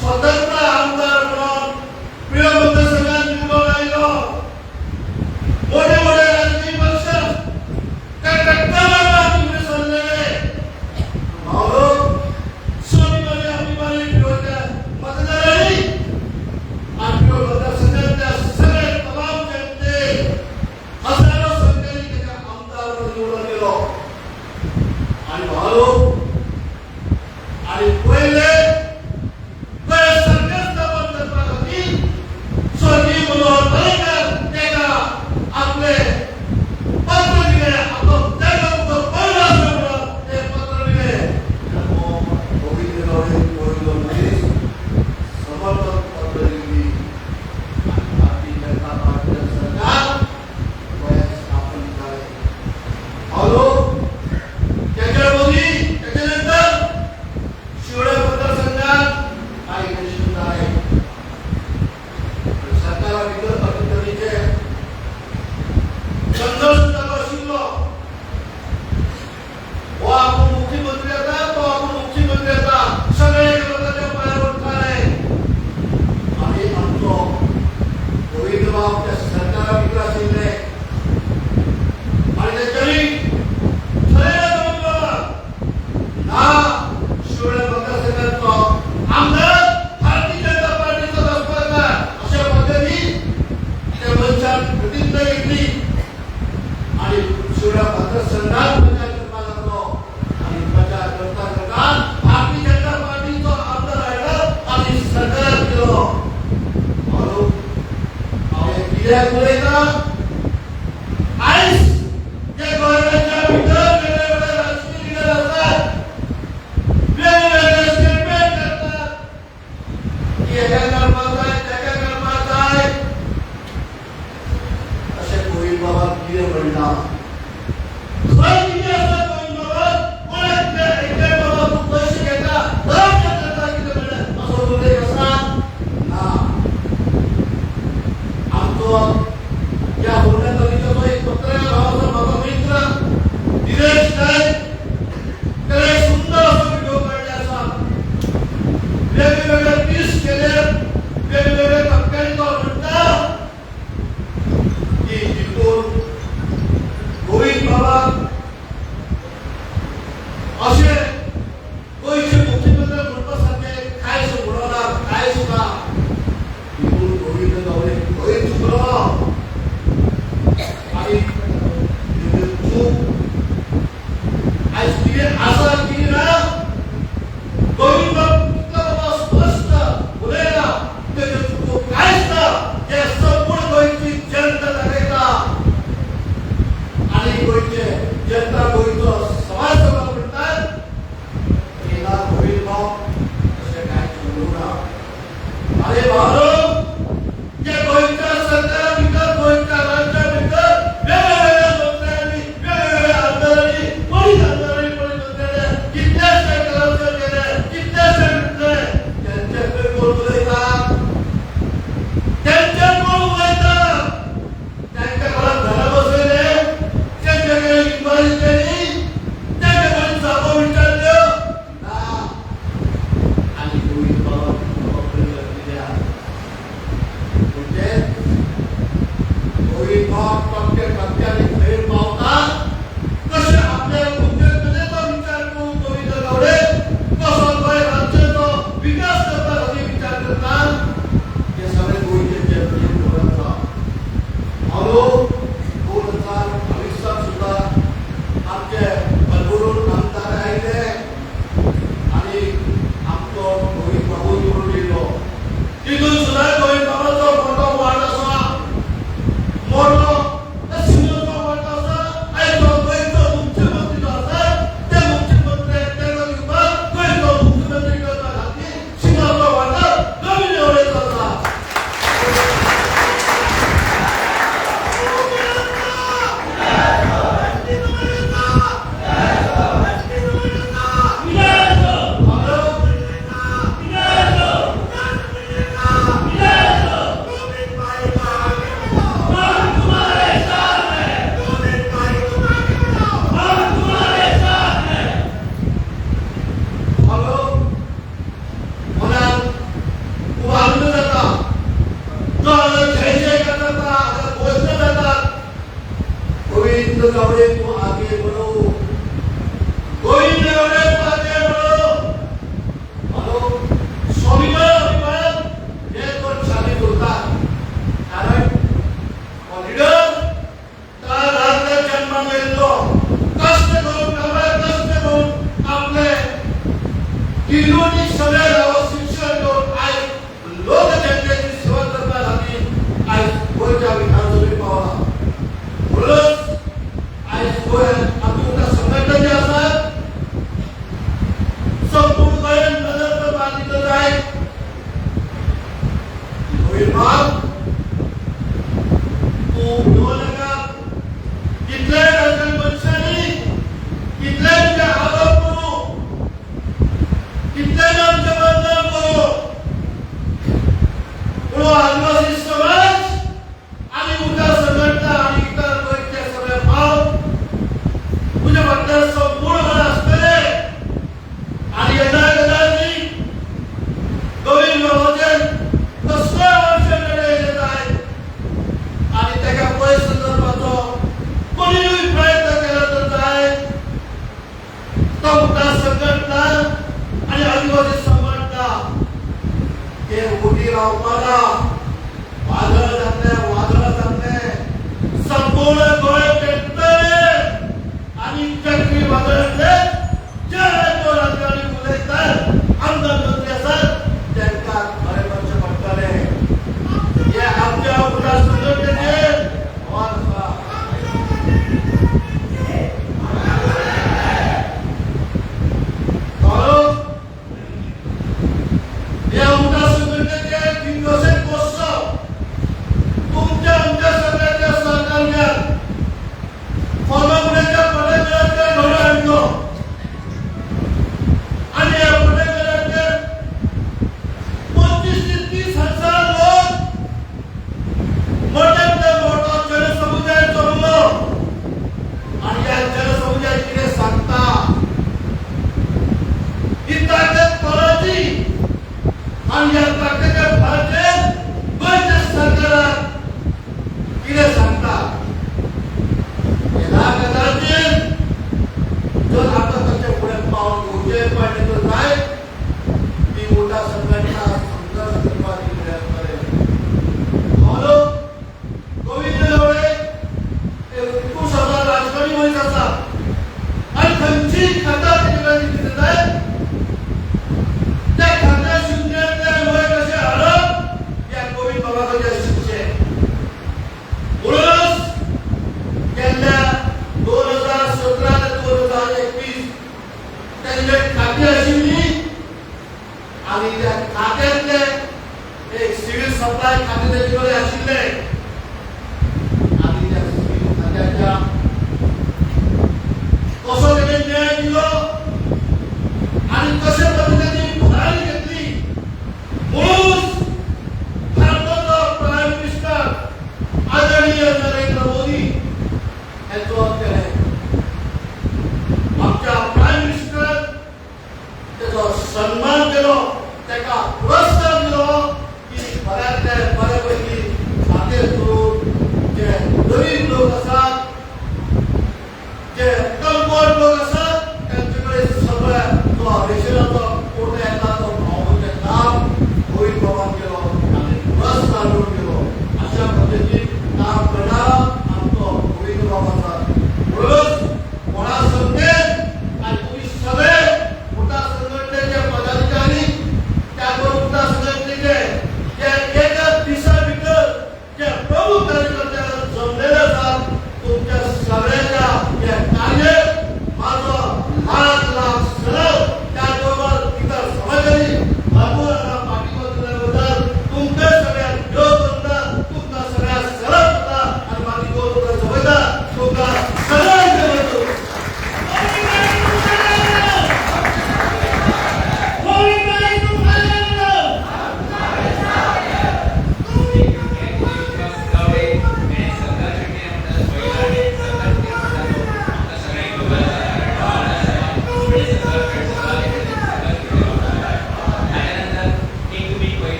स्वतंत्र आमदार म्हणून पिढ्या मतदारसंघात निवडून आयलो मोठे मोठे राजकीय पक्ष त्या टक्कावारीला तुम्ही सोडलेले म्हणून सोनीमध्ये अभिमानी पिढ्याच्या मतदारांनी आणि पिढ्या मतदारसंघातल्या सगळे तमाम जनते हजारो संख्येने त्याच्या आमदार निवडून गेलो आणि म्हणून आणि पहिले शिवडे त्या मुलेका आईस त्या गोव्याच्या भीतर वेगवेगळे राजकीय लीडर असतात, वेगवेगळे स्टेटमेंट करतात की एका कर्माचा आहे त्या कर्माचा आहे असे गोविंद बाबा किती म्हणला खरं किती असं गोविंद बाबा कोणाच्या एका बाबा तू पैसे घेता दर करता किती म्हणलं असं बोलले कसा ना आमचो या बोलण्याचा विचार एक पत्र भावाचा बाबा मित्र दिनेश नाईक त्याला एक सुंदर असं व्हिडिओ काढले असा वेगवेगळे पीस केले वेगवेगळे टप्प्याने तो म्हणता की जिथून गोविंद बाबा असे गोयचे मुख्यमंत्री म्हणण्यासारखे काय बोलवणार काय सुद्धा तिथून गोविंद गावडे गोविंद सुब्रह आणि चूक आज तिने असा की ना गोविंद बाबा स्पष्ट बोलेला ते चूक काय असता हे संपूर्ण गोयची जनता लागेला आणि गोयचे जनता गोयचं समाज सभा म्हणतात केला गोविंद भाऊ असे काय बोलू ना अरे भाऊ या गोयच्या सरकार विकास गोयच्या राज्य विकास वेगवेगळ्या लोकांनी वेगवेगळ्या आमदारांनी पोलीस आमदारांनी पोलीस मंत्र्यांनी कितल्याशे करार केले कितल्याशे मिटले त्यांच्याकडे कोण बोलायचा त्यांच्या कोण बोलायचा त्यांच्या घरात घरा बसलेले त्यांच्याकडे इमारत केली त्यांच्याकडे जागा विचारलं ना आणि गोविंद बाबा म्हणजे गोविंद बाबा टप्प्याने फेर पावतात कसे आपल्या उद्योगमध्ये तो विचार करून गोविंद गावडे कसा राज्याचा विकास करतात विचार करतात हे सगळे गोविंदचे बोलायचा हॅलो 2022 सुद्धा आमचे बलवरून आमदार राहिले आणि आमचो गोविंद बाबू निवडून येलो तिथून सुद्धा गोविंद बाबाचा मोठा वाट असा मोठा सिंहचा वाट असा आणि तो गोविंदचा मुख्यमंत्री असा त्या मुख्यमंत्री त्याला विभाग गोविंदचा मुख्यमंत्री करता घातली सिंहाचा वाटा गोविंद एवढेच असा गोविंद गावडे को आगे बढ़ो गोविंद गावडे को आगे बढ़ो हेलो स्वामीला अभिमान हे पण चाली बोलतात कारण लीडर त्या राज्यात जन्म घेतलो कष्ट करून आपले किलोनी सगळे गाव शिक्षण करून आज लोक जनतेची सेवा करण्यासाठी आज गोयच्या विधानसभेत पावला बोलत आज गोव्यात आपल्या संघटना ज्या असतात संपूर्णपणे नजर बांधलेलं आहे गोविंद बाब तू घेऊ नका कितल्या राजकीय पक्षांनी कितल्यांचे आरोप करू कितल्यांचे बदनाम करू पुढे आदिवासी समाज आणि उद्या संघटना आणि इतर गोष्टी सगळे भाव तुझ्या बद्दल संपूर्ण असते आणि यंदाची गोविंद बाबाचे कसल्या वर्षाकडे येत आहे आणि त्याच्या वय संदर्भात कोणीही प्रयत्न केला तर आहे तो उद्या संघटना आणि आदिवासी संघटना हे उभी राहताना वादळ जाते संपूर्ण गोळे पेटते आणि चक्रीवादळातले जे राज्याने बोलायतात आमदार मंत्री असतात त्यांना बरे पक्ष पडताले हे आमच्या उद्या संघटनेने आणि या प्रत्येक भारतीय गोंयच्या सरकाराक कितें सांगता ह्या गजालीचेर जर आतां तशें फुडें पावल घेवचें पडलें तर जाय ती उठा संघटना संघर्ष करपाची प्रयत्न करेल हलो गोविंद गावडे एक खूब सगळा राजकारणी मनीस आसा आणि खंयची खाता तेजे कडेन कितें जाय त्या खाता शुन्यातले वय कशें हाडप या गोविंद बाबा कडेन शिकचें म्हणूनच गेल्ल्या 2017 ते 2021 तेंचे खाती आशिल्ली आणि त्या खात्यांतले एक सिव्हिल सप्लाय खाते तेजे कडेन आशिल्ले आणि त्या सिव्हिल खात्याच्या कसो तेणे न्याय दिलो आणि कशे पद्धतीने भरारी घेतली म्हणून भारताचो प्रायम मिनिस्टर आदरणीय नरेंद्र मोदी हेचो केले आमच्या प्रायम मिनिस्टर तेजो सन्मान केलो तेका पुरस्कार दिलो की बऱ्यांतले बऱ्यापैकी खाते करून जे गरीब लोक आसात जे कमकुवत लोक आसात त्यांचे कडेन सगळ्या जो रेशनाचो कोटो येता तो भावोचे काम गोविंद बाबान केलो आनी पुरस्कार दिवन केलो अशा पद्दतीन काम करणारा आमचो गोविंद बाबा आसा म्हणूनच कोणा संघेत आनी तुमी सगळे उठा संघटनेचे पदाधिकारी त्या उठा संघटनेचे जे एकच दिसा भितर जे प्रमुख कार्यकर्ते जमलेले आसात तुमच्या सगळ्यांच्या या कार्याक माझो लाख लाख सलाम त्याचबरोबर इतर समाजाने बाबूरावला पाठिंबा दिल्याबद्दल तुमचे सगळ्यांक देव करता तुमकां सगळ्यांक सलाम करता आणि माझी गोड तुमकां समजता तुमकां सगळ्यांक देव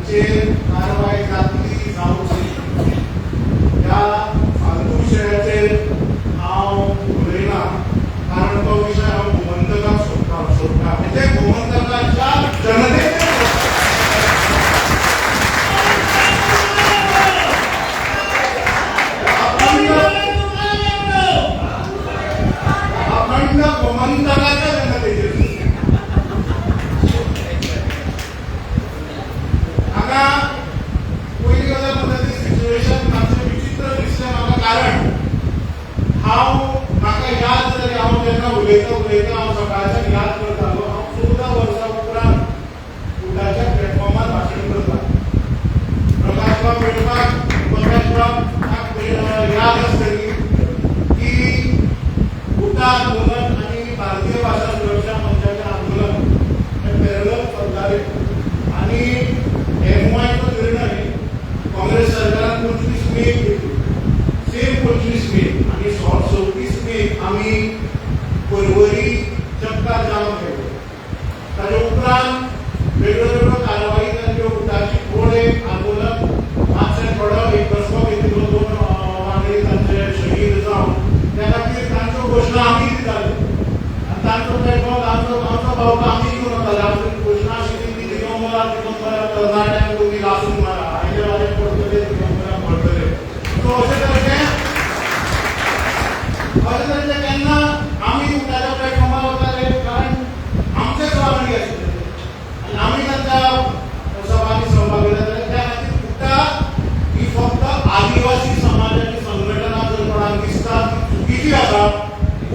कारवाई जातली जावची या कारण म्हाका याद जाली हांव जेन्ना उलयता हांव सकाळच्यान याद करतालो हांव 14 वर्सां उपरांत उडाच्या प्लॅटफॉर्मार भाशण करता. प्रकाशराव मेळपाक याद आसतली की उडा आंदोलन आनी भारतीय भाशा सुरक्षा मंचाचें आंदोलन हे पॅरलल चलताले आनी एमओआयचो निर्णय काँग्रेस सरकारान 25 मे घेतलो. सेम 25 मे आनी 34 मे आमी परवरी चक्का जाम केलो. ताचे उपरांत वेगवेगळ्यो कारवाई जाल्यो. उडाची खोड एक आंदोलन मातशें थोडो एक दसको घेतिल्लो 2 वांगडी तांचे शहीद जावन त्या खातीर तांच्यो घोशणा आमी दिताल्यो आनी तांचो प्लॅटफॉर्म आमचो भावको आमी घेवन वताले. आमची घोशणा आशिल्ली की दिगंबरा तरणाट्यांक तुमी लासून मारा, आयले वारे पडटले दिगंबरा पडटले. सो अशें तरेचें केन्ना आमी उडाच्या प्लॅटफॉर्मार वताले कारण आमचेच वांगडी आशिल्ले आनी आमी तांच्या सभांनी सहभागी जाताले. त्या खातीर उडा ही फक्त आदिवासी समाजाची संघटना जर कोणाक दिसता ती चुकीची आसा.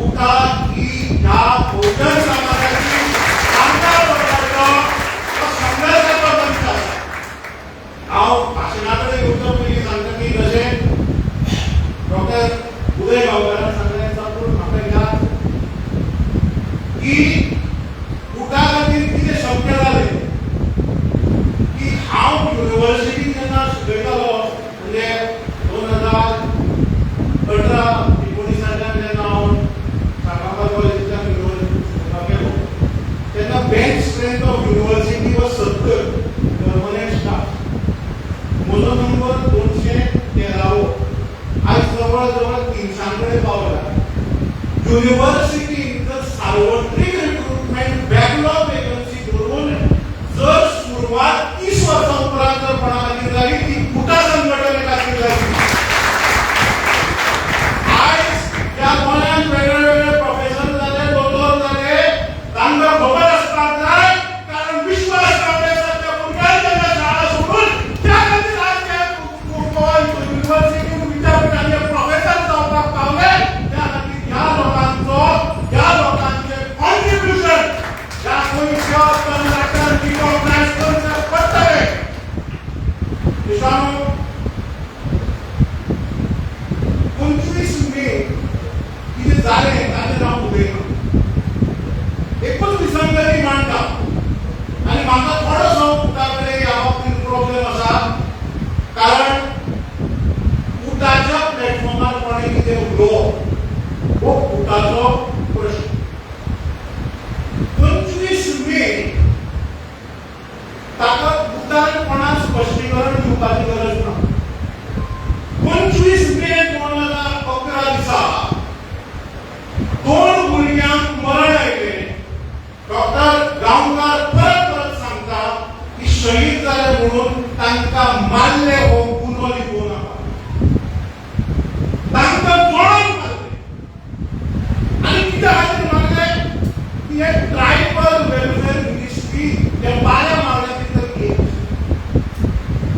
उडा ही ह्या बहुजन समाजाची आमदार वर्गाचो संघर्शाचो मंच आसा. हांव भाशणा कडेन येवच्या पयलीं सांगता की जशें डॉक्टर उदय गांवकारान सांगलें तातूंत म्हाका याद की उडा खातीर कितें शक्य जालें की हांव युनिवर्सिटींत जेन्ना शिकयतालो म्हणजे 2018-19 जेन्ना हांव साकांबा कॉलेजींतल्यान युनिवर्सिटींत शिकपाक गेलो तेन्ना bench strength of university was 70 permanent staff. म्हजो नंबर 213. आयज जवळ जवळ 300 कडेन पावला. युनिवर्सिटीन जर सार्वत्रिक रिक्रुटमेंट बॅकलॉग वेकन्सी धरून जर सुरवात 30 वर्सां उपरांत जर कोणा खातीर जाली ती उडा संघटने खातीर जाली. आयज त्या गोंयांत वेगळे प्रोफेसर जाले, दोतोर जाले, तांकां खबर आसपाक जाय कारण विश्वास काँग्रेसाच्या भुरग्यांक जेन्ना शाळा सोडून त्या खातीर आज त्या युनिवर्सिटीन विद्यापीठांचे प्रोफेसर जावपाक पावले त्या खातीर ह्या लोकांचे कॉन्ट्रिब्युशन ह्या गोंयच्या तरणाट्यांक रिकॉग्नायज करचें पडटलें. मित्रांनो 25 मे कितें जालें ताचेर हांव उलयना. एकूच विसंगती मांडटा आनी म्हाका थोडोसो उडा कडेन ह्या बाबतींत प्रॉब्लेम आसा कारण उडाच्या प्लॅटफॉर्मार कोणें कितें उलोवप हो उडाचो प्रश्न. 25 मे ताका उडान कोणाक स्पश्टीकरण दिवपाची गरज ना. 25 मे 2011 दिसा 2 भुरग्यांक मरण आयलें. डॉक्टर गांवकार परत सांगता की शहीद जाले म्हणून तांकां मारले हो गुन्हो लिपू नाका. तांकां जोडून मारले आनी कित्या खातीर मारले की हे ट्रायबल वेलफेअर मिनिस्ट्री हे बाऱ्या मारले भितर केस.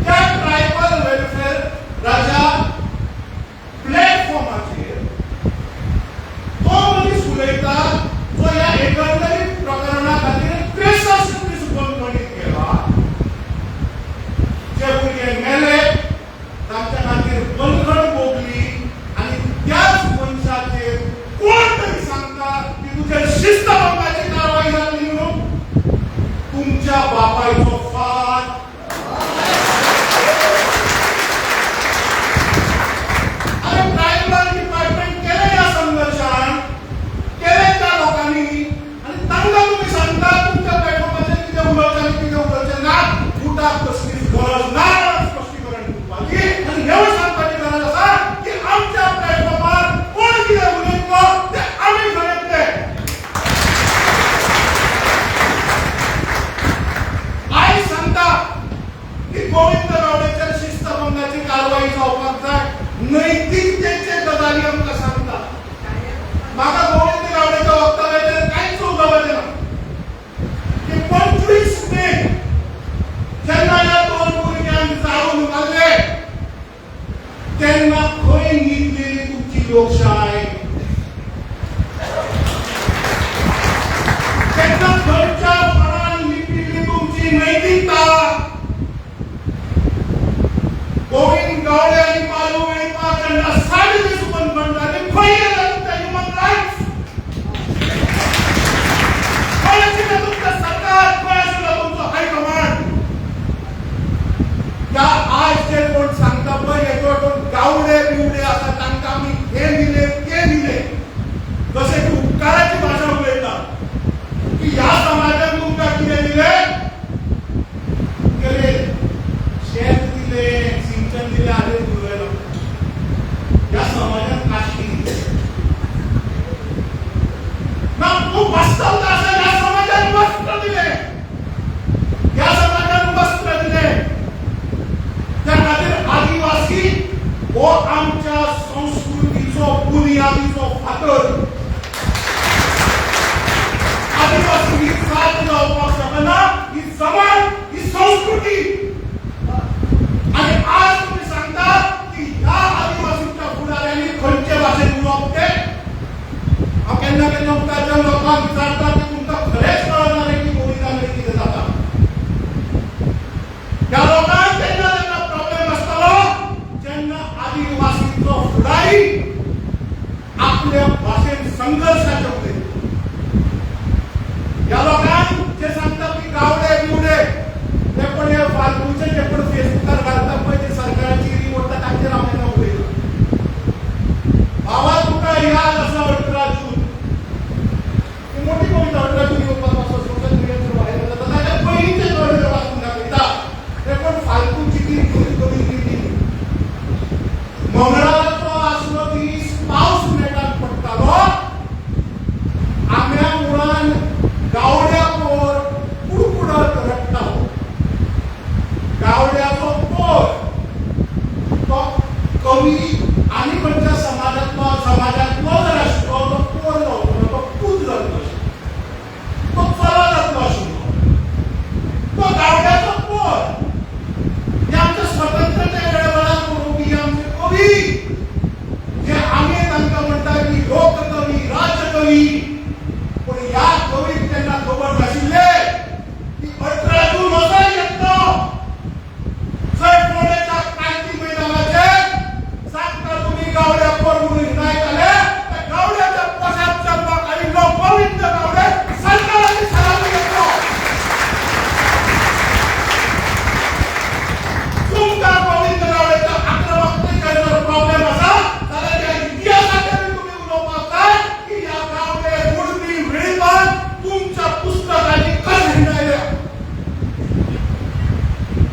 त्या ट्रायबल वेलफेअराच्या प्लॅटफॉर्माचेर तो मनीस उलयता जो ह्या एकंदरीत प्रकरणा खातीर 63 दीस बंदखणीत केला. जे भुरगे मेले तांच्या खातीर बंदखण भोगली आनी त्याच मनशाचेर कोण तरी सांगता की तुजेर शिस्तभंगाची कारवाई जाल्ली म्हणून. तुमच्या बापायचो फाट आनी ट्रायबल डिपार्टमेंट केले ह्या संघर्शान केले त्या लोकांनी आनी तांकां तुम्ही सांगता तुमच्या प्लॅटफॉर्माचेर कितें उलोवचें आनी कितें उलोवचें ना. उडाक कसलीच गरज ना स्पश्टीकरण दिवपाची आनी हें सांगपाची गरज आसा की आमच्या प्लॅटफॉर्मार कोण कितें उलयतलो तें आमी खणयतले. आयज सांगता की गोविंद गावडेचेर शिस्तभंगाची कारवाई जावपाक जाय. नैतिकतेचे गजाली आमकां सांगता. म्हाका गोविंद गावडेच्या वक्तव्याचेर कांयच उलोवचें ना की 25 मे जेन्ना ह्या 2 भुरग्यांक जाळून मारले तेन्ना खंय न्हिदली लोकशाही त्यांना घरच्या परान लिपिली तुमची नैतिकता गोविंद गावडे आणि मालू यांना साडी दिसून बनणारे पहिल्या तुमच्या ह्युमन राईट्स कोणाची तुमचं सरकार कोणाची तुमचं हायकमांड त्या आज जे कोण सांगता पण येतो कोण गावडे बिवडे असं तांका आम्ही हे दिले ते दिले जसे की उपकाराची भाषा उलयतात की या समाजात तुमका किती दिले गेले शेत दिले सिंचन दिले आले दुर्वेला या समाजात काशी दिले ना खूप वास्तवता असं या समाजात वस्त्र दिले या समाजात वस्त्र दिले त्या खातीर आदिवासी हो आमच्या संस्कृतीचो बुनियादीचो फातर आदिवासी ही जात जावपाक शकना ही समाज ही संस्कृती आणि आज तुम्ही सांगता की ह्या आदिवासीच्या फुडाऱ्यांनी खंयचे भाशेन उलोवप ते हांव केन्ना केन्ना उताच्या लोकांक विचारता की तुमकां खरेंच कळना रे की गोविंदान कितें जाता ह्या लोकांक केन्ना केन्ना प्रॉब्लेम आसतलो जेन्ना आदिवासीचो फुडारी आपल्या भाशेन संघर्षाचे उलयता या लोकांक जे सांगता की गावडे बिवडे ते पण हे फालतूचे जे पण फेसबुकार घालता पळय ते सरकाराची रिपोर्ट तांचेर हांव केन्ना उलयता भावा तुका याद आसा 18 जून ही मोठी कविता 18 जून येवपाक असो सोशल मिडियाचेर व्हायरल जाता ताच्या पयलींचे कविता वाचून दाखयता ते पण फालतूची ती कविता मंगळाराचो आसलो दीस पावस नेटान पडटालो आंब्या मुळान गावड्या पोर कुडकुडत रडटालो गावड्याचो पोर तो कवी आनी खंयच्या समाजांतलो जर आशिल्लो तो पोर जावचो तो पूत जातलो तो चलो जातलो आशिल्लो तो गावड्याचो पोर हे आमच्या स्वतंत्रते वेळावेळार बरोवपी आमचे कवी जे आमी तांकां म्हणटा की लोककवी राजकवी पण ह्या कवीक तेन्ना खबर नाशिल्ले की 18 जून असो येतलो जर पुणेच्या क्रांती मैदानाचेर सांगता तुम्ही गावड्या पोर म्हणून हिणायताले तर गावड्याच्या पोशाख जन्माक आयिल्लो गोविंद गावडे सरकाराची सलामी घेतलो तुमकां गोविंद गावडेच्या आक्रमकतेचेर जर प्रॉब्लेम आसा जाल्यार त्या इतिहासाचेर तुम्ही उलोवपाक जाय की ह्या गावडे मुर्ती मेळपान तुमच्या पुस्तकांनी कशें हिणायल्या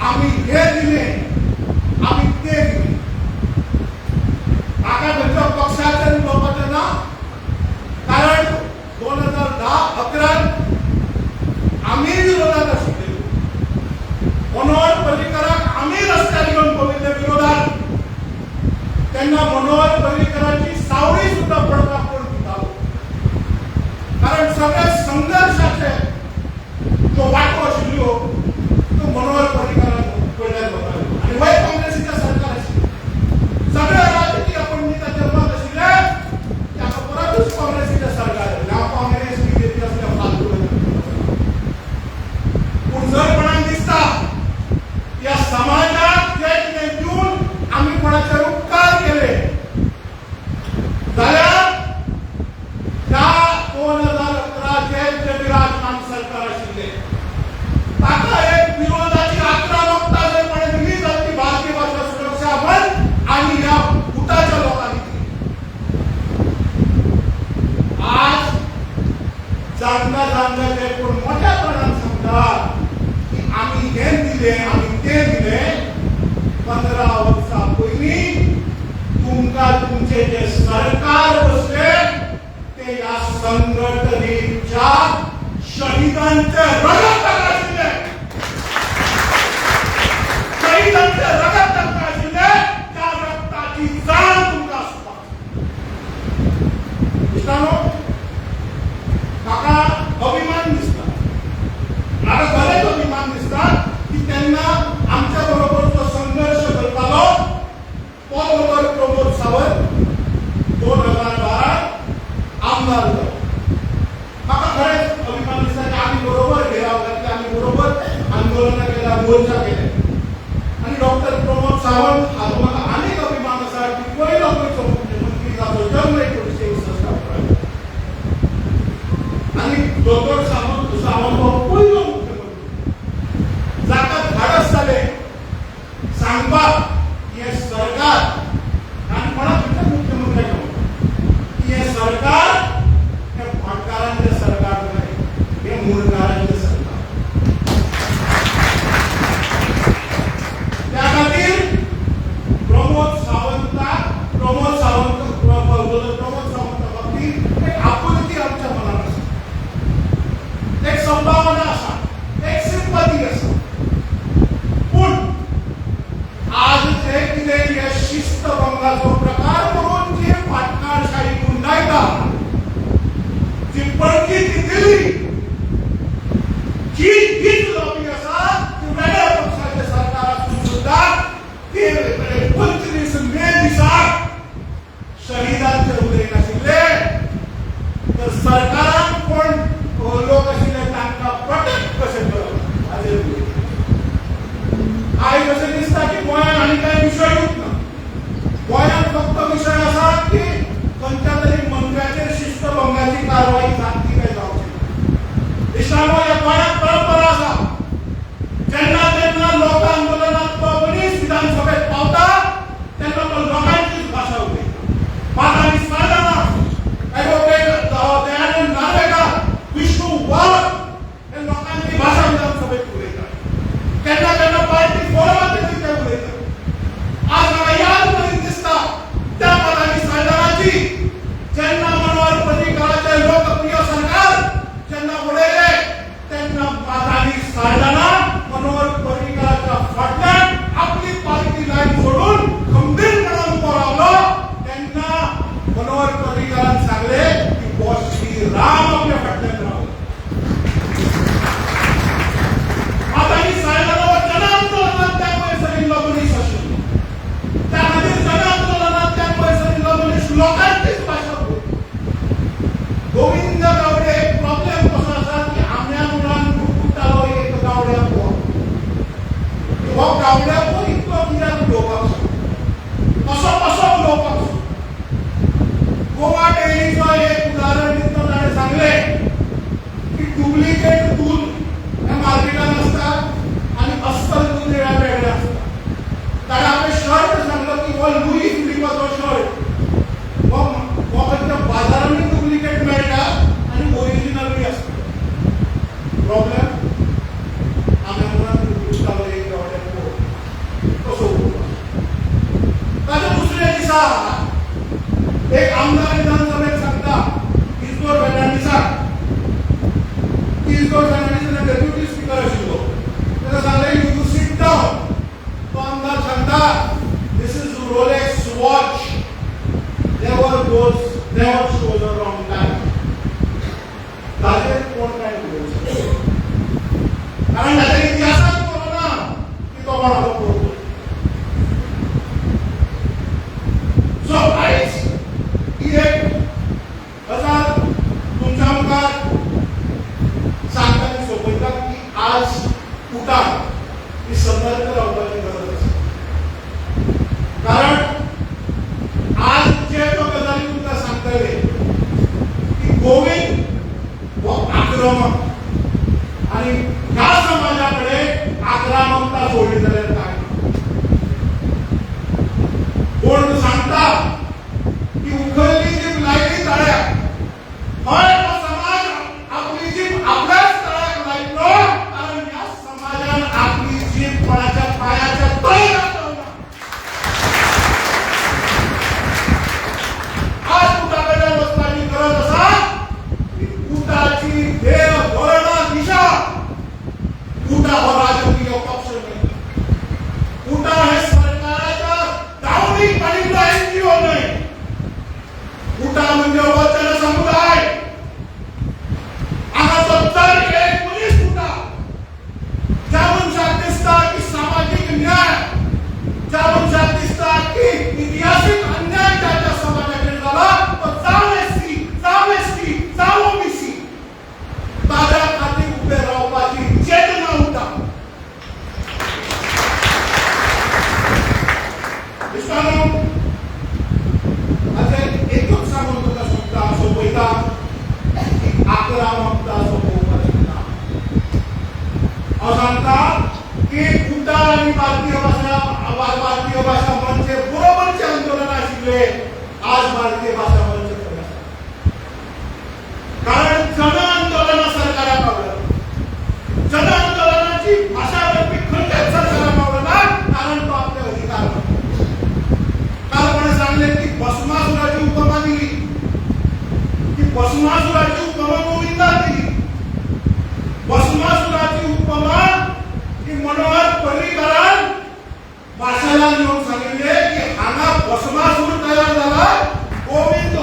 आमी हे दिले आमी ते दिले म्हाका खंयच्या पक्षाचेर उलोवपाचें ना कारण 2010-11 आमी विरोधात आशिल्ले मनोहर पर्रीकराक आमी रस्त्यार घेवन पळयल्ले विरोधात तेन्ना मनोहर पर्रीकराची सावळी सुद्धा पडपाक कोण दितालो कारण सगळे संघर्षाचे जो वाटो आशिल्ल्यो तो मनोहर पर्रीकरान पळयल्यार वतालो आनी वय काँग्रेसीचें सरकार आशिल्लें सगळे राजकीय पंडितां जल्माक आशिल्ले ताका परतूच काँग्रेसीचें सरकार आयलें हांव काँग्रेस बीजेपी असल्या फालतू पूण जर कोणाक दिसता या समाजाक जे कितें दिवन आमी कोणाचेर उपकार केले जाल्यार त्या 2011 जे विराजमान सरकार आशिल्ले ताका एक विरोधाची आक्रमकता जर कोणें दिली जाल्यार ती भारतीय भाषा सुरक्षा बल आणि ह्या भुताच्या लोकांनी दिली आज जाणता जे कोण मोठ्या प्रमाणात सांगतात की आमी हे दिले आमी ते दिले 15 वर्सां पयलीं तुमकां तुमचे जे सरकार बसले ते ह्या संघटनेच्या शहीदांचे रगत आशिल्ले शहीदांचे रगत आशिल्ले त्या रक्ताची जाण तुमकां आसपाक दिसतानो म्हाका अभिमान दिसता म्हाका खरेंच अभिमान दिसता की तेन्ना आमच्या बरोबर जो संघर्ष करतालो तो बरोबर प्रमोद सावंत पळकी ती दिली हीच लॉबी असा की वेगळ्या पक्षाचे सरकार असून सुद्धा ते 25 मे दिसा शहीदांचे उदय नाशिल्ले तर सरकारान कोण लोक आशिल्ले तांकां प्रोटेक्ट कशें करप हाजेर आयज अशें दिसता की गोंयांत आनी कांय विशयूच ना गोंयांत फक्त विशय आसा की खंयच्या तरी मंत्र्याचेर शिस्तभंगाची कारवाई जातली काय जावची इस्लामो ह्या गोंयांत परंपरा आसा जेन्ना जेन्ना लोक आंदोलनात तो मनीस विधानसभेत पावता तेन्ना तो लोकांचीच भाशा उलयता मातांनी साधना एडवोकेट दयानंद नार्वेकर विष्णू वाघ हे लोकांची भाशा विधानसभेत उलयतात केन्ना केन्ना पार्टी फोरमाचेर ते उलयतात आज म्हाका याद करून दिसता त्या मातांनी साधनाची जेन्ना मनोहर पर्रीकाराचे लोकप्रिय सरकार जेन्ना उडयले तेन्ना मातांनी साधना मनोहर पर्रीकाराच्या फाटल्यान आपली पार्टी लायन सोडून खंबीरपणान उबो रावलो तेन्ना मनोहर पर्रीकारान सांगले की बॉस श्री राम आपल्या फाटल्यान रावलो मातांनी साधना जनांदोलनात त्या पयसरिल्लो मनीस आशिल्लो त्या खातीर जनांदोलनात त्या पयसरिल्लो मनीस लोकांचीच भाशा गोविंद गावडे एक प्रॉब्लेम कसो आसा की आम्या मुलान कुटालो एक गावड्या हो गावड्या इतको कित्याक उलोवपाक कसो कसो उलोवपाक गोवा डेलीचो एक उदाहरण दिता ताणें सांगले की डुप्लिकेट दूध हे मार्केटान आसता आनी अस्सल दूध वेगळें आसता ताणें आपले शर्ट सांगलो की हो लुईस फिलिपाचो शर्ट हो खंयच्या बाजारांनी डुप्लिकेट मेळटा आनी ओरिजिनलूय आसता प्रॉब्लेम आमी मुळात कुटालो एक गावड्या कसो ताच्या दुसऱ्या दिसा एक आमदार विधानसभेत सांगता इस्कोर फर्नांडिसाक इस्कोर फर्नांडिस डेप्युटी स्पीकर आशिल्लो ताणें सांगलें यू सिट डावन तो आमदार सांगता this is Rolex watch never shows a wrong time ताजेर कोण काय उलयता कारण ताच्या इतिहासात कळना की तो कोणाचो पोरतो सो आयज ही एक गजाल तुमच्या मुखार सांगताना सोपयता की आज उठाव ही सतर्क रावपाची गरज आसा कारण आज जे तो गजाली तुमकां सांगतले की गोविंद हो आक्रमक आणि ह्या समाजाकडे आक्रमकता सोडली जाल्यार काय कोण सांगता की उखलली जीभ लायली तळ्याक हय तो समाज आपली जीभ आपल्याच तळ्याक लायलो कारण ह्या समाजान आपली जीभ कोणाच्या पायाच्या तळी घातली आज कुटाकडे वचपाची गरज आसा की कुटाची ध्येय धोरणां दिशा कुटा हो राजकीय पक्ष नाही कुटा हे सरकाराच्या धावणीक आनिल्लो एनजीओ नाही कुटा म्हणजे हो जनसमुदाय हांगाचो दर एक मनीस कुटा ज्या मनशाक दिसता की सामाजिक न्याय ज्या मनशाक दिसता की इतिहासीक अन्याय ज्या समाजाचेर जाला तो जावं एससी जावं एसटी जावं ओबीसी ताच्या खातीर उबे रावपाची चेतना उरता मित्रांनो हाचेर एकूच सांगून तुका सोपयता की आक्रमकता सोपोवपाची ना हांव सांगता की कुटा आनी भारतीय भाशा मंच बरोबरचे आंदोलन आशिल्ले आज भारतीय भाषा मंच कमी आसा कारण जन आंदोलना सरकाराक आवडना जन आंदोलनाची भाषा करपी खंयच्याच सरकाराक आवडना कारण तो आपले अधिकार काल कोणें सांगलें की भस्मासुराची उपमा दिली की भस्मासुराची उपमा गोविंदाक दिली भस्मासुराची उपमा की मनोहर पर्रीकारान भाषणाला येऊन सांगितले की हांगा भस्मासूर तयार झाला गोविंद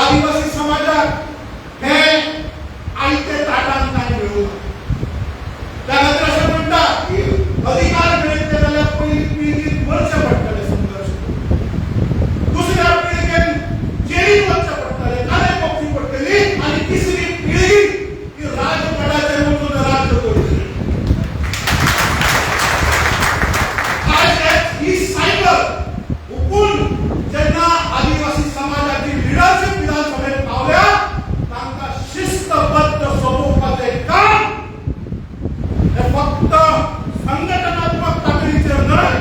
आदिवासी समाजात हे आईते ताटान काय मिळू त्या खातीर अशें म्हणटात की अधिकार मेळयत जाल्यार पयली पिळगीत वर्ष पडटले संघर्ष दुसऱ्या पिळगेन जेलीत वचचें पडटलें काले पक्षी पडटली आनी तिसरी पिळगी ही राजगडाचेर वचून राज्य करतली आज ही सायकल हुकून जेन्ना आदिवासी समाजाची लिडरशिप विधानसभेत पावल्या तांकां शिस्तबद्ध सोपोवपाचें काम हे फक्त संघटनात्मक पातळीचेर न्हय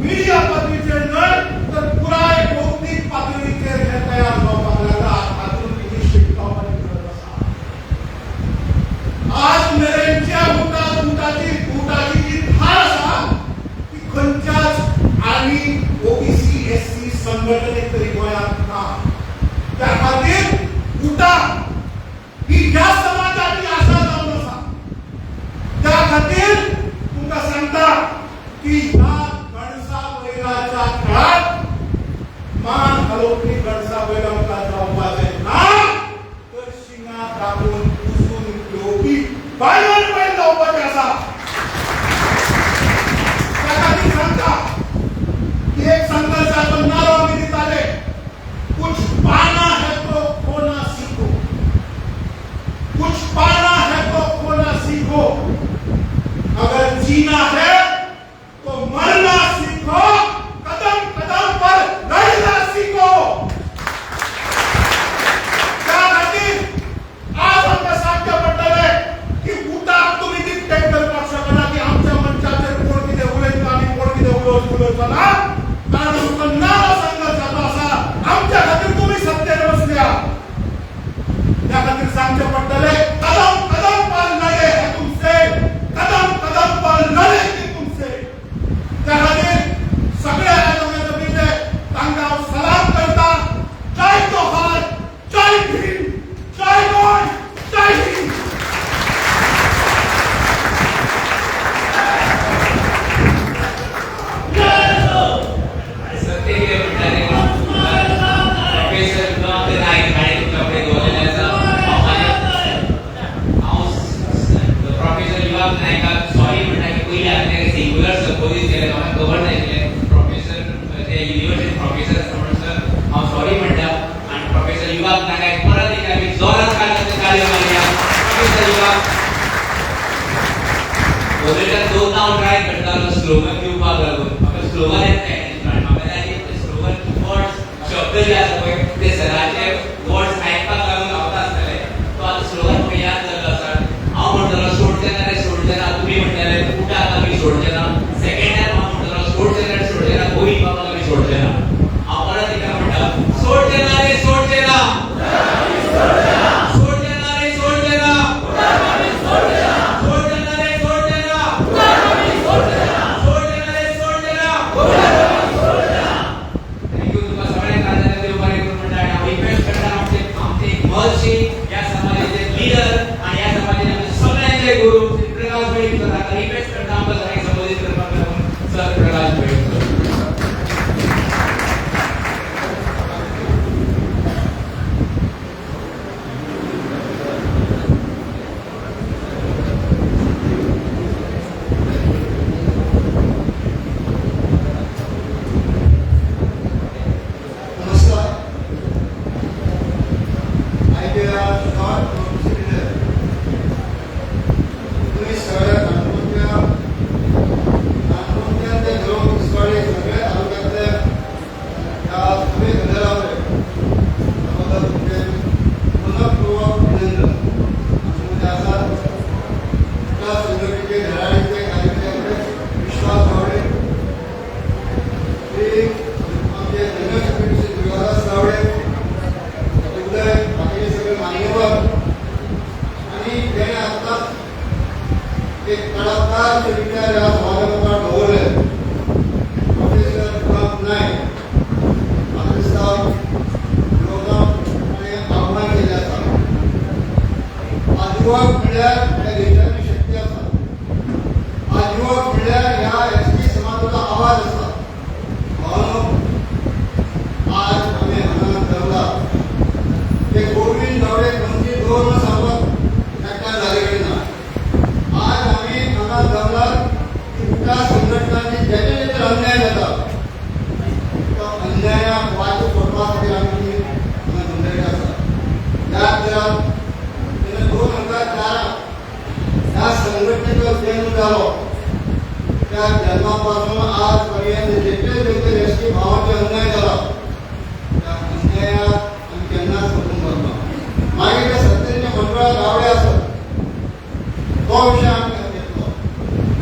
मिडिया पातळीचेर न्हय तर पुराय भौतीक पातळीचेर हे तयार जावपाक लागला हातूंत कितें शिकपाची गरज आसा आज मेरेनच्या उठाची जी धार आसा ती खंयच्याच आनी ओबीसी एससी संघटनेक तरी गोंयांत ना त्या खातीर उठा ही ह्या समाजाची आशा जावन आसा त्या खातीर तुमकां सांगता की ह्या गणसा बैलाच्या खेळात मान घालोवपी गणसा बैल आमकां जावपाचें ना तर शिंगां दाबून पुसून घेवपी बायलां बैल जावपाचें आसा त्या खातीर सांगता की एक संघर्षाचो नारो आमी दिताले कुछ पाना है तो खोना सीखो कुछ पाना है तो खोना सीखो अगर जीना है तो मरना सीखो कदम कदम पर लड़ना सीखो त्या खातीर आज आमकां सांगचें पडटलें की उठाक तुमी डिक्टेट करपाक शकना की आमच्या मंचाचेर कोण कितें उलयता आनी कोण कितें उलयतना कारण आमचो नारो संघर्शाचो आसा आमच्या खातीर तुमी सत्तेर बसल्या त्या खातीर सांगचें पडटलें कदम कदम पर लढे है तुमसे कदम कदम पर लढेंगे तुमसे त्या खातीर सगळ्या आयोगाचे भितर तांकां हांव सलाम करता जय जोहार जय भीम जय गोंय जय हिंद सत्तेचे म्हणटाले प्रोफेसर गंगाधर नायक हाणें तुमच्या कडेन दवरलेलें आसा प्रोफेसर युवाक नायकाक सॉरी म्हणटा की पयलीं हांवें तेका सिंग्युलर संबोधीत केलें म्हाका खबर नाशिल्लें प्रोफेसर ते युनिवर्सिटी प्रोफेसर आसा म्हणून सर हांव सॉरी म्हणटा आनी प्रोफेसर युवाक नायकाक परत एक आमी जोरात ताळयो मारया प्रोफेसर युवाक वगैरे दोनदा हांव ट्राय करतालो स्लोगन दिवपाक लागून म्हाका स्लोगन येता म्हाका जाय स्लोगन वर्ड्स शब्द जे आसा पळय ते सराचे वर्ड्स आयकपाक लागून गावता आसतले तो आतां स्लोगन म्हाका याद जाल्लो आसा हांव म्हणटलो सोडचें ना रे सोडचें ना तुमी म्हणटाले उठाक आमी सोडचें ना सेकंड टायम हांव म्हणटलो सोडचें ना सोडचें ना गोविंद बाबाक आमी सोडचें ना हांव परत एकदा म्हणटा सोडचें ना रे सोडचें ना सोडचें ना रे सोडचें ना सोडचें ना रे सोडचें ना सोडचें ना रे सोडचें ना थँक्यू तुमकां सगळ्यांक काळजांतल्यान देव बरें करूं म्हणटा आनी हांव रिक्वेस्ट करता आमचे महर्षी ह्या समाजाचे लिडर आनी ह्या समाजाचे सगळ्यांचे गुरू श्री प्रकाश भैर सराक रिक्वेस्ट करता आमकां सगळ्यांक संबोधीत करपाक लागून सर प्रकाश भैर सर नमस्कार आयडिया नॉट कन्सिडर तुम्ही सगळ्या नागपूरच्या घेऊन सगळे सगळ्या तालुक्यातले या तुम्ही गजरावले त्याबद्दल तुमचे मनपूर्वक अभिनंदन म्हणजे असा त्या संघटनेचे धडाडीचे कार्यकर्ते विश्वास गावडे ते आमचे जनरल सेक्रेटरी देवदास गावडे उदय बाकीचे सगळे मान्यवर आणि त्याने आत्ताच एक कलाकार रित्या या समारंभात ढवळले प्रोफेसर गुलाब नायक पाकिस्तान प्रोग्राम आणि आव्हान केले आसा आज युवक म्हणल्यार ह्या देशाची शक्ती आसा आज युवक म्हणल्यार ह्या एसटी समाजाचो आवाज आसा आज आम्ही हांगा ठरला त्याने 2004 या संघटनेचा जन्म झाला. त्या जन्मापासून आजपर्यंत जेथे एसटी भावाचा अन्याय झाला त्या अन्यायात आम्ही त्यांना समजून करतो. मागे त्या सत्तेच्या मंडळात गावडे असत तो विषय आम्ही घेतलो.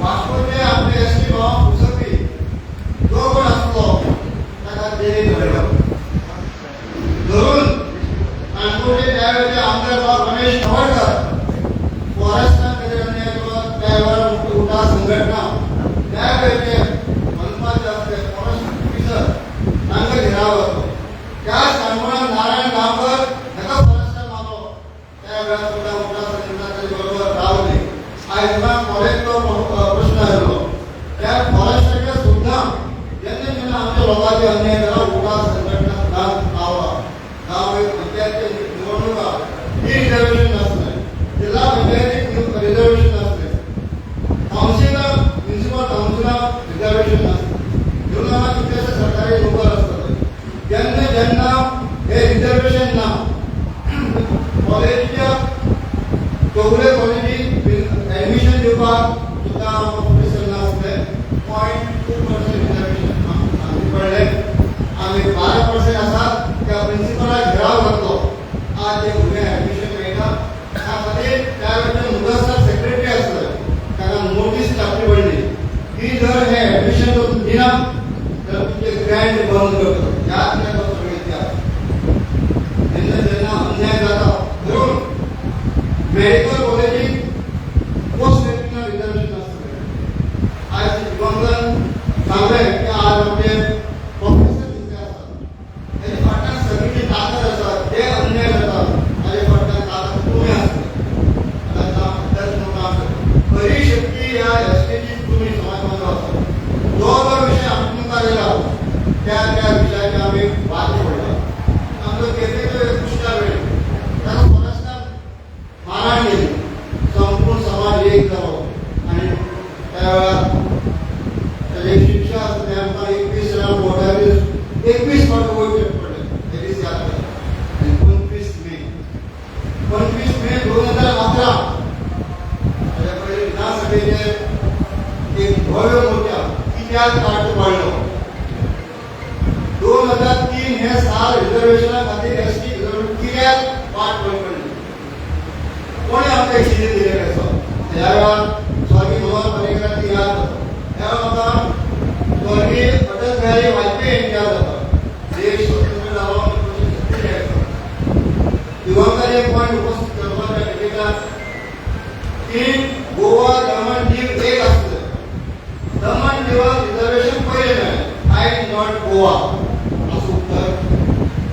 वास्तवचे आपले एसटी भाव पुसकी जो पण असतो त्याला ते घडलं धरून नागपूरचे त्यावेळेचे आमदार भाऊ रमेश खवडकर फॉरेस्टचा कधी अन्याय त्यावेळेला उठा संघटना त्यावेळेचे मनपाचे असते फॉरेस्ट ऑफिसर नांगर घेरावर होतो. त्या सांगून नारायण गावकर नका फॉरेस्टचा मानो त्यावेळेला सुद्धा उठा संघटना बरोबर राहले. आज मला फॉरेस्टचा प्रश्न आलो त्या फॉरेस्टच्या सुद्धा ज्यांनी आमच्या लोकांचे अन्याय करा उठा संघटना सुद्धा लावला. गाव पंचायतच्या निवडणुका ही रिझर्वेशन नसते. जिल्हा पंचायतीत रिझर्वेशन नसते. काउन्सिलर म्युन्सिपल काउन्सिलर रिझर्वेशन नसते. जीवनाला किती सरकारी नोकर असतात ज्यांना हे रिझर्वेशन ना कॉलेजच्या चौगुले कॉलेजीत ऍडमिशन दिवपाक सुद्धा ऑफिसरना असते 0.2% रिझर्वेशन आम्ही पडले. आम्ही 12% आसात त्या प्रिन्सिपलला घेराव घातलो. आज जे भुरगे ऍडमिशन मेळटा त्यामध्ये त्यावेळेचे मुदस्तर सेक्रेटरी असतात त्यांना नोटीस टाकली पडली की जर हे ऍडमिशन दिना तर तुमचे ग्रँड बंद करतो. यात नाही सगळे इतिहास त्यांना अन्याय जाता धरून मेडिकल कॉलेजीत पोस्ट मेडिकल रिझर्वेशन असतं. आज दिवंगत सांगले की आज आपले प्रोफेसर तिथे असतात त्याची फाटण सगळी ताकद असतात ते अन्याय करतात. माझे फाटण ताकद तुम्ही असतात खरी शक्ती या एसटीची तुम्ही समाज असतात. जो विषय आपण काढलेला त्या विषयाचे आम्ही वाद पडला. आमचं केंद्रीय पुष्कळ वेळ त्याला फॉरेस्टला मारहाण केली. संपूर्ण समाज एक करावं आणि त्यावेळेला त्याची शिक्षा असते. आमचा 21 पट पडले तरीच याद आणि 25 मे 2011 त्याच्याकडे विधानसभेचे एक भव्य मोठ्या इतिहास काढतो पाडलं. 2003 हे साल रिझर्वेशना खातीर एसटी कित्याक वाट पडली कोणी आमकां शिजे दिले असो त्या वेळार स्वर्गीय मनोहर पर्रीकरांची याद जाता. त्या वेळार स्वर्गीय अटल बिहारी वाजपेयी याद जाता. देश स्वतंत्र जालो दिवंगत एक पॉईंट उपस्थित करपाच्या टिकेटात की गोवा दमण दीव एक असतं. दमण दीवाक रिझर्वेशन पहिले मेळ्ळें. आय नॉट गोवा असं उत्तर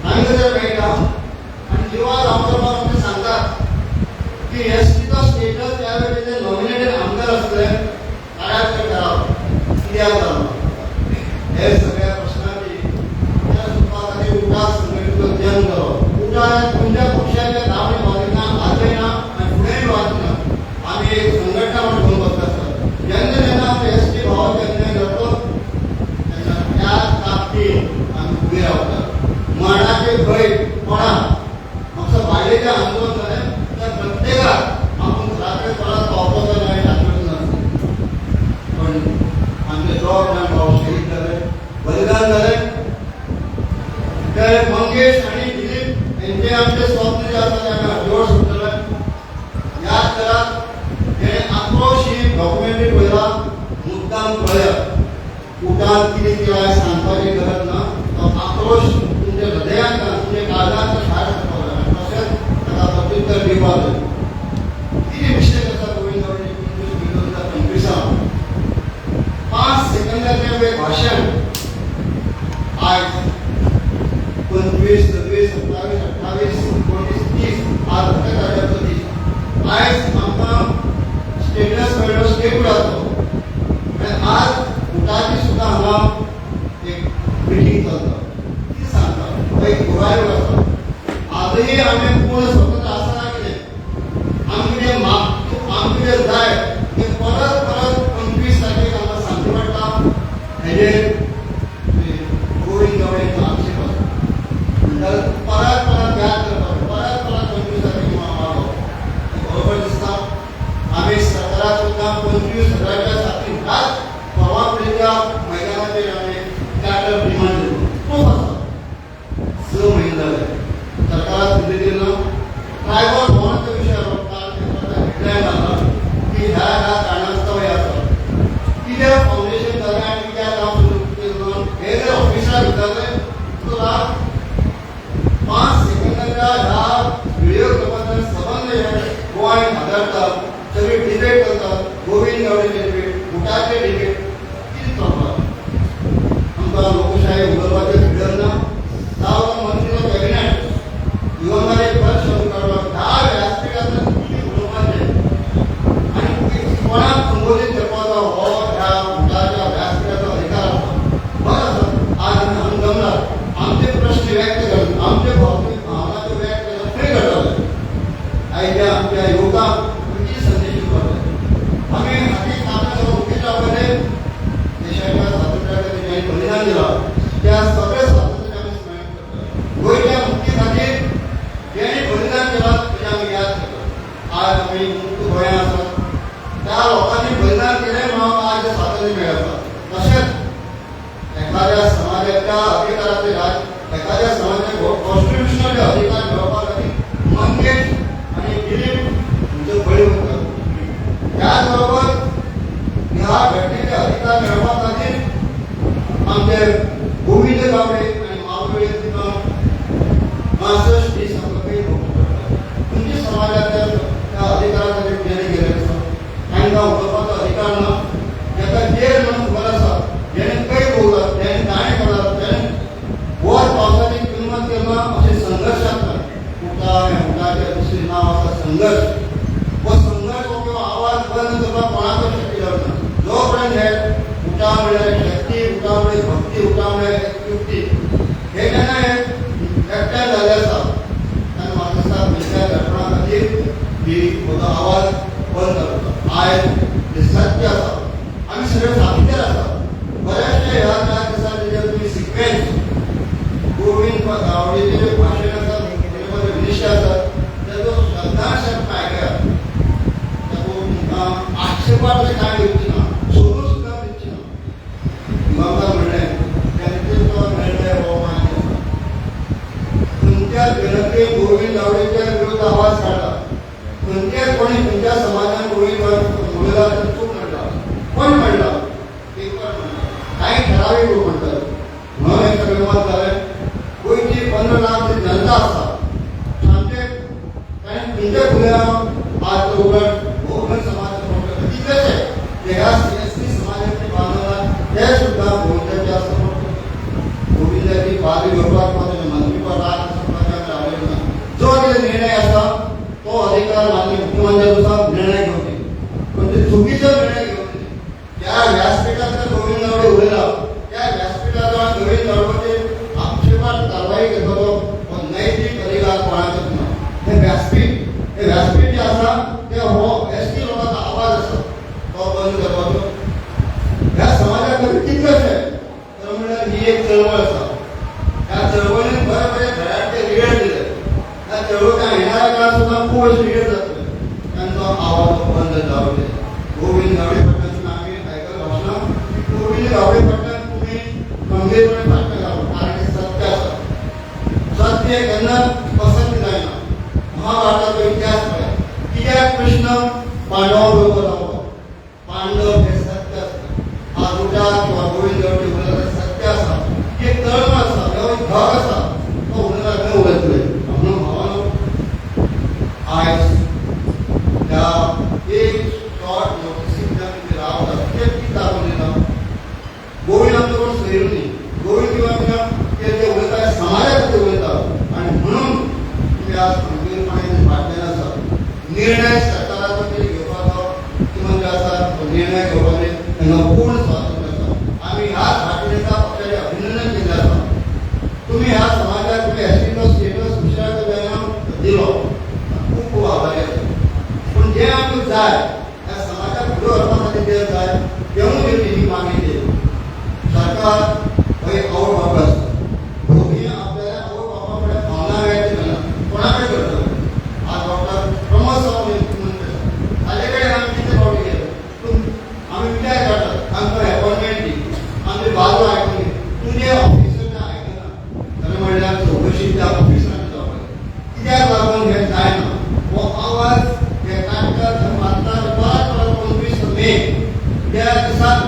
हांगा जर मेळटा आणि दीवाक आमदार सांगतात की एसटीचो स्टेटस त्यावेळेचे नॉमिनेटेड आमदार असले कार्यालय करावं कित्याक जालो हे सगळ्या प्रश्नांची त्या सुटपाखातीर उठा संघटनेचो जन्म जालो. उठा तुमच्या पक्षाच्या दावणी वादिना आजय ना आणि फुडेंय वादिना आम्ही एक संघटना म्हणून घेऊन बसता असतात. जेन्ना आमचे एसटी भावाचे अन्याय जातो तेन्ना त्या ताकदीन आम्ही उबे रावतात. मरणाचे भंय कोणा आमचं बायलेचें आंदोलन जालें त्या प्रत्येकाक आपण रात्री परत पावपाचो नाही आठवत नासता. पण आमचे दोग जाण भाव शहीद जाले बलिदान जाले. ते मंगेश आणि दिलीप यांचे आमचे स्वप्न जे आसा ते आमी अर्देवट सुटले. याद करात हे आक्रोश ही डॉक्युमेंटरी पळयला मुद्दाम पळयात उठान कितें केलां सांगपाची गरज ना. तो आक्रोश तुमच्या हृदयांत तुमच्या काळजांत भायर सरपाक तशेंच ताका प्रत्युत्तर दिवपाक जाय. कितें मिस्टेक आसा गोविंद गावडे 2025 5 सेकंदाचें एक भाशण आज 25, 26, 27, 28, 29, 30 आज प्रत्येकाचो दीस. आयज आमकां स्टेटस मेळ्ळो स्टेबल जातो आनी आज उठाची सुद्दां हांगा एक मिटींग चलता. ती सांगता एक पुराय आसा आजही आमी पूर्ण स्वतंत्र आसना कितें आमकां कितें मागता आमकां कितें जाय तें परत 25 तारखेक आमकां सांगचें पडटा. हेजेर गोविंद गावडे आक्षेप आसा परत याद करपाक परत 25 तारखेक पद्धतीनं ट्रायबल भवनाच्या विषयावर काल पेपरला हेडलाईन आलं की ह्या कारणास्तव हे असं की त्या फाउंडेशन झालं आणि त्या काम सुरू केलं हे जर ऑफिसला विचारलं तुला 5 सेकंदाच्या ह्या व्हिडिओ क्लिपबद्दल संबंध आहे गोवा आणि हादरतात सगळे डिबेट करतात गोविंद गावडेचे डिबेट बुटाचे डिबेट किती चालतात आमचा लोकशाही उदरवाचे भिडरना जावं मंत्रीला कॅबिनेट दिवंगत पद शोध काढलं 10 व्यासपीठाचं किती महत्त्वाचे आणि कोणाला संबोधित करपाचा हो ह्या बुटाच्या व्यासपीठाचा अधिकार असतो बरं आज आम्ही जमला आमचे प्रश्न व्यक्त करतो आमचे भावनिक भावना तो व्यक्त करतो फ्री करतो आयच्या आमच्या युवकांक किती संदेश करतो आम्ही हाती आपल्या मुख्य आपल्याने देशाच्या स्वातंत्र्यासाठी ज्यांनी बलिदान दिलं त्या सगळ्या स्वातंत्र्याचे आम्ही स्मरण करतो गोयच्या मुक्तीसाठी ज्यांनी बलिदान केलं ते आम्ही याद करतो आज आम्ही मुक्त गोंया आसात त्या लोकांनी बलिदान केले म्हणून आज स्वातंत्र्य मिळालं तसेच एखाद्या समाजाच्या अधिकाराचे राज एखाद्या समाजाच्या कॉन्स्टिट्यूशनल अधिकार मिळवण्यासाठी मंगेश आणि दिलीप म्हणजे बळी होतात त्याचबरोबर ह्या घटनेचे अधिकार मिळवण्यासाठी आमचे गोविंद गावडे आणि मावळे मास्टर श्री संपत्ती तुमची समाजाच्या त्या अधिकारासाठी ज्याने गेले त्यांना उद्योगाचा अधिकार न ज्याचा जेल म्हणून उभा असा ज्याने काही बोलतात ज्याने काय करतात ज्याने वर पावसाची किंमत करणं असे संघर्ष असतात उठाच्या दुसरी नावाचा संघर्ष व संघर्ष किंवा आवाज बंद करणं कोणाचं शक्य नाही जोपर्यंत हे उठामुळे शक्ती उठामुळे भक्ती उठामुळे युक्ती हे त्यांना एकट्या झाले असतात त्यांना माणसा विचार घटनामध्ये ही आवाज बंद करतो आज हे सत्य असतात आम्ही सगळे साहित्य असतात बऱ्याचशा ह्या 4 दिवसांचे जे तुम्ही सिक्वेन्स गोविंद गावडेचे जे भाषण असतात त्यामध्ये विनिष्ठ असतात त्याचा शब्दाशब्द काय काय आक्षेपार्थ काय देऊ ना सोडून सुद्धा देऊ ना मला म्हणणे त्यांचे तो निर्णय मान्य तुमच्या जनते गोविंद गावडेच्या विरुद्ध आवाज काढला कोणत्या कोणी तुमच्या समाजाने गोविंद मुलीला चूक म्हणला कोण म्हणला ते पण म्हणलं काही ठराविक लोक म्हणतात म्हणून हे सगळे मत झाले कोणती 15 लाख जनता असतात आमचे कारण तुमच्या खुल्या आज उघड बहुजन समाज तिथेच आहे या एसटी समाजाचे बांधवाला ते सुद्धा बहुजन जास्त गोविंदाची बाली विभागामध्ये मंत्रीपद लावलेला जो निर्णय असा तो अधिकार माननीय मुख्यमंत्र्यांचा निर्णय घेऊन पण ते चुकीचा निर्णय घेऊन त्या व्यासपीठाचा गोविंद गावडे उरला त्या व्यासपीठाचा गोविंद गावडे आक्षेपात कारवाई करतो पण नैतिक अधिकार कोणाचाच नाही हे व्यासपीठ जे असा ते हो एसटी लोकांचा आवाज असतो तो बंद करतो या समाजाकडे तितकंच आहे तर म्हणजे ही एक चळवळ असा त्या चळवळीने बऱ्यापैकी घराचे रिगड दिले त्या चळवळीच्या येणाऱ्या काळात सुद्धा खूप रिगड जातो त्यांचा आवाज बंद जाऊ गोविंद गावडे पटनाचं आम्ही ऐकलं भाषण गोविंद गावडे पटन तुम्ही गंभीरपणे भाषण घालू कारण हे सत्य असतं सत्य त्यांना पसंत नाही महाभारताचा इतिहास आहे की या कृष्ण पांडवाबरोबर राहतो पांडव हे सत्य असतं हा रुजा किंवा गोविंद गावडे बोलत सत्य असतात हे तळम असतात किंवा भाग असतात तो उन्हाला न उलटले म्हणून भावानं आज त्या एक शॉर्ट नोटिस राहतात ते किती दाखवलेलं गोविंद आमच्याकडून सैरू नाही गोविंद किंवा ते जे बोलत आहे समाजात ते बोलतात आणि म्हणून तुम्ही आज खंबीरपणे वाटलेला असतात निर्णय सरकाराचा तरी घेऊन मुख्यमंत्री असतात निर्णय घेऊन त्यांना पूर्ण स्वातंत्र्य असतात आम्ही ह्या घटनेचा पक्षाने अभिनंदन केलं असतं तुम्ही ह्या समाजात तुम्ही एसटीचा स्टेटस दुसऱ्याचं व्यायाम दिलो खूप खूप आभारी असतो पण जे आम्ही जाय त्या समाजात पुढे अर्थासाठी जे जाय तेव्हा ही मागणी केली सरकार काही आवड बाबा असतं दोन्ही आपल्याला आवड बाबाकडे भावना व्यायची नाही कोणाकडे करतो आज डॉक्टर प्रमोद सावंत मुख्यमंत्री अलीकडे आम्ही तिथे पावले गेलो आम्ही विचार करतात आमचं अपॉइंटमेंट दी आमची बाजू ऐकून तुझे ऑफिसरला ऐकलं त्याला म्हणलं चौकशी त्या ऑफिसरने जाऊ वो आवाज एकांतर धर्मांतर परत 25 मे त्या दिसाक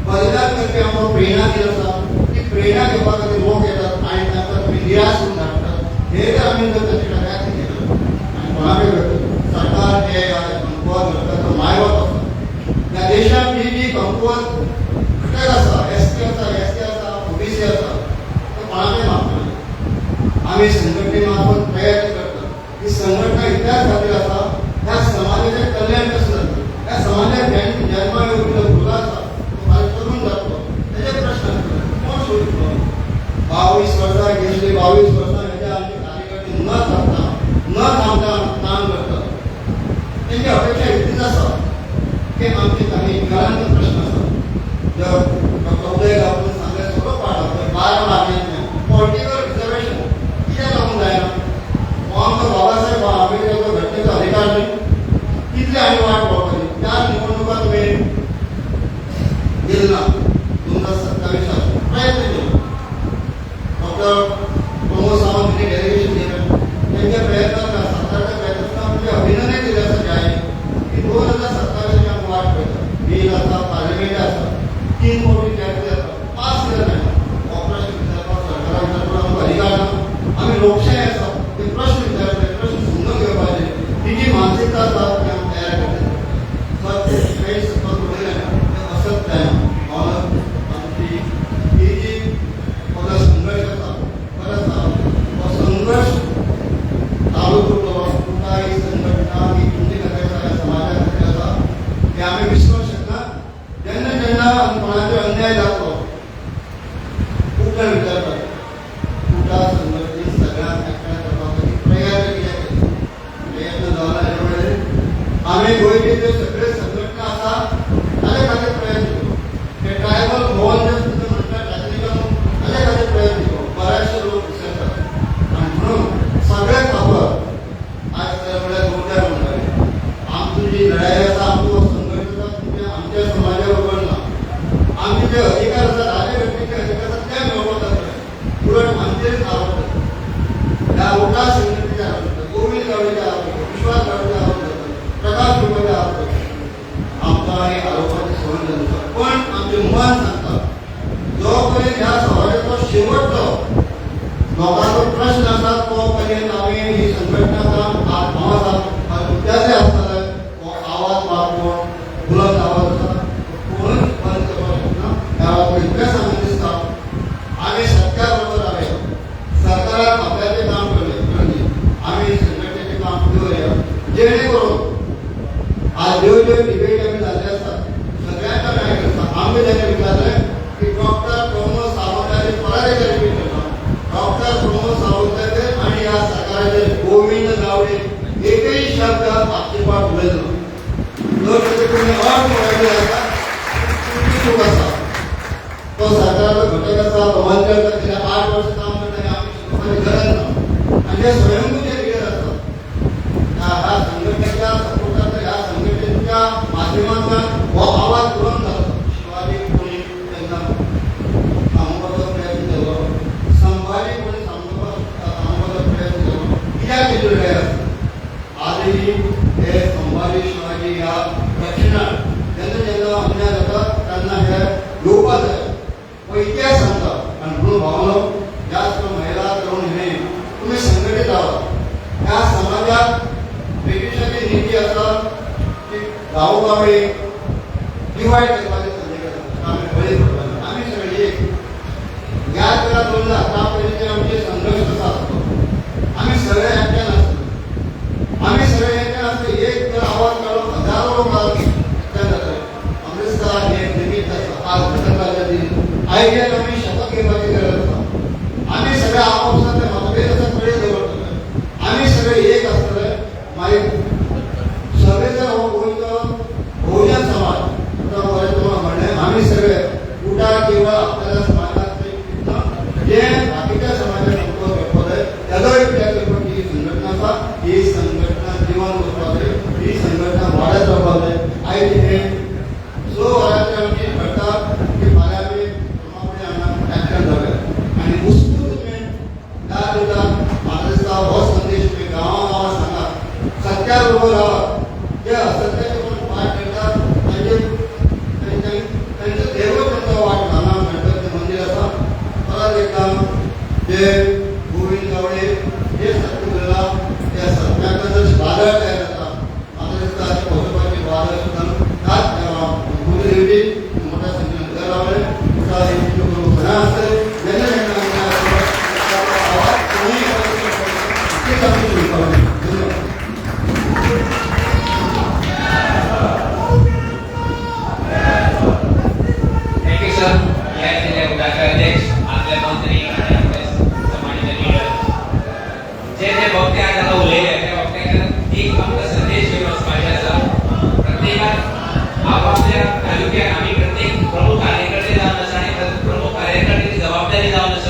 बलिदान करपी आमकां प्रेरणा दिली आसा ती प्रेरणा घेवपाक खातीर लोक येतात आनी तांकां निराश करून धाडटात हे जर आमी जर ताचे डब्याक केलं आनी कोणाकय करता सरकार जे कमकुवत करता तो मायबाप आसा ह्या देशात जी कमकुवत घटक आसा एसटी आसा ओबीसी आसा तो कोणाकय मागता आमी संघटने मार्फत प्रयत्न करता ही संघटना इतल्याच खातीर आसा ह्या समाजाचें कल्याण कशें जाता ह्या समाजाक जन्मा येवपी जो भुरगो आसा तो फाल्यां तरूण जातलो तेजे प्रश्न कोण सोडटलो 22 वर्सां गेल्ली 22 वर्सां हेजे आमचे कार्यकर्ते न थांबता काम करता तेंची अपेक्षा इतलीच आसा की आमचे काही ज्वलंत प्रश्न आसा जर डॉक्टर उदय गांवकर सांगले सगळो पाडप 12 मार्चांतल्यान पॉलिटिकल रिजर्वेशन कित्याक लागून जायना हो आमचो बाबासाहेब आंबेडकराचो घटनेचो अधिकार न्ही कितले आनी वाट पळोवपाची त्या निवडणुका तुवें गेल ना 2027 प्रयत्न केलो डॉक्टर प्रमोद सावंत हांणी डेलिगेशन दिलें तेंच्या प्रयत्नाक सरकारच्या प्रयत्नाक म्हणजे अभिनंदन केलें आसा जाहीर की 2027 आमकां वाट पळयता बिल आसा पार्लिमेंट आसा 3 कोटी टॅक्स आसा पास केलं जायना ऑपरेशन विचारपाक सरकाराक विचारपाक आमकां अधिकार ना आमी लोकशाय आसा ते प्रश्न विचारले प्रश्न समजून घेवपाचे ही जी मानसिकता आसा ती आमी तयार करता सत्य सत्य उलयलें तें असत जायना आमची ही जी पद संघर्ष आसा परत हो संघर्ष चालू करतलो तुमकां ही संघटना ही तुमची खातीर आसा समाजा खातीर आसा हे आमी विसरूंक शकना जेन्ना जेन्ना कोणाचेर अन्याय जातलो खूब जाण विचारतात तुका संघटनेन सगळ्यांक एकठांय करपा खातीर प्रयत्न कित्याक केले प्रयत्न जावना हे वेळार आमी गोंयचे जे सगळे संघटना आसा ताचे खातीर प्रयत्न केलो ते ट्रायबल भवन जे सुद्दां म्हणटा ताचे खातीर प्रयत्न केलो बरेचशे लोक विसरतात आनी म्हणून सगळे खबर आज तर म्हळ्यार जोरदार म्हणटाले आमची जी लढाई आसा आमचो संघर्ष आसा आमच्या समाजा बरोबर ना आमचे जे अधिकार आसा राज्यघटनेचे अधिकार आसा ते मेळोवपाक जाय उलट आमचेर आरोप जाता ह्या लोकां संघटनेचे आरोप जाता गोविंद गावडेचे आरोप जाता विश्वास गावडेचे आरोप जाता प्रकाश दुबेचे आरोप जाता आमकां हे आरोपाची सहन जाता पण आमचें मन सांगता जो पर्यंत ह्या समाजाचो शेवटचो लोकांचो प्रश्न आसा तो पर्यंत आमी ही संघटना मुद्द्याचे आसतले हो आवाज वापरून बुलंद आवाज आसा कोणूच बंद करपाक शकना ह्या बाबतींत इतलें सांगून दिसता आमी सत्या बरोबर रावया सरकारान आपल्याचें काम केलें आमी संघटनेचें काम दवरया जेणे करून आज ज्यो डिबेट आमी जाल्ले आसात सगळ्यांक न्याय करता आमी जेन्ना विचारलें की डॉक्टर प्रमोद सावंताची परत एक रिपीट करता डॉक्टर प्रमोद सावंताचेर आनी ह्या सरकाराचेर गोविंद गावडे एकही शब्द आक्षेपार्ह उलयलो जर तेजे कोणी अर्थ उलयले आसा चूक आसा तो सरकाराचो घटक आसा गोंयांचेर गेल्या 8 वर्सां काम करता आमी शिकोवपाची गरज ना आनी जे स्वयंभूचे लिडर आसा ह्या संघटनेच्या सपोर्टान ह्या संघटनेच्या माध्यमांतल्यान हो आवाज बुलंद जालो शिवाजी कोणी तेन्ना सांगपाचो प्रयत्न केलो संभाजी कोणी सांगपाचो प्रयत्न केलो कित्याक तेजी लढाई आसा आजही हे संभाजी शिवाजी ह्या दक्षिणात जेन्ना जेन्ना अन्याय जाता तेन्ना हे येवपाक जाय हो इतिहास सांगता आनी म्हणून भावनो जास्त महिला तरुण हे तुमी संघटीत रावा ह्या समाजात ब्रिटिशाची नीती आसा की गांवगावी डिवायड करपाची संधी आसा आमी बळी पडपाना आमी सगळे एक ह्याच वेळा 2011 पर्यंत आमचे संघर्ष कसा आसतो आमी सगळे एकट्यान आसतो आमी सगळे एकट्यान आसतो एक जर आवाज काडलो हजारो लोक एकट्यान जातले अमृतसर हे एक निमित्त आसा आज घटकाच्या दिन आयजेन आमी शपथ घेवपाची गरज आसा आमी सगळे आपापसातले मतभेद आसा कडेन दवरतले आमी सगळे एक आसतले मागीर सगळे जर हो गोंयचो बहुजन समाज बरें तुम्हाला म्हणलें आमी सगळे उठार केवळ आपल्याला समाजातले जे बाकीच्या सरकार बरोबर राहावं हे असं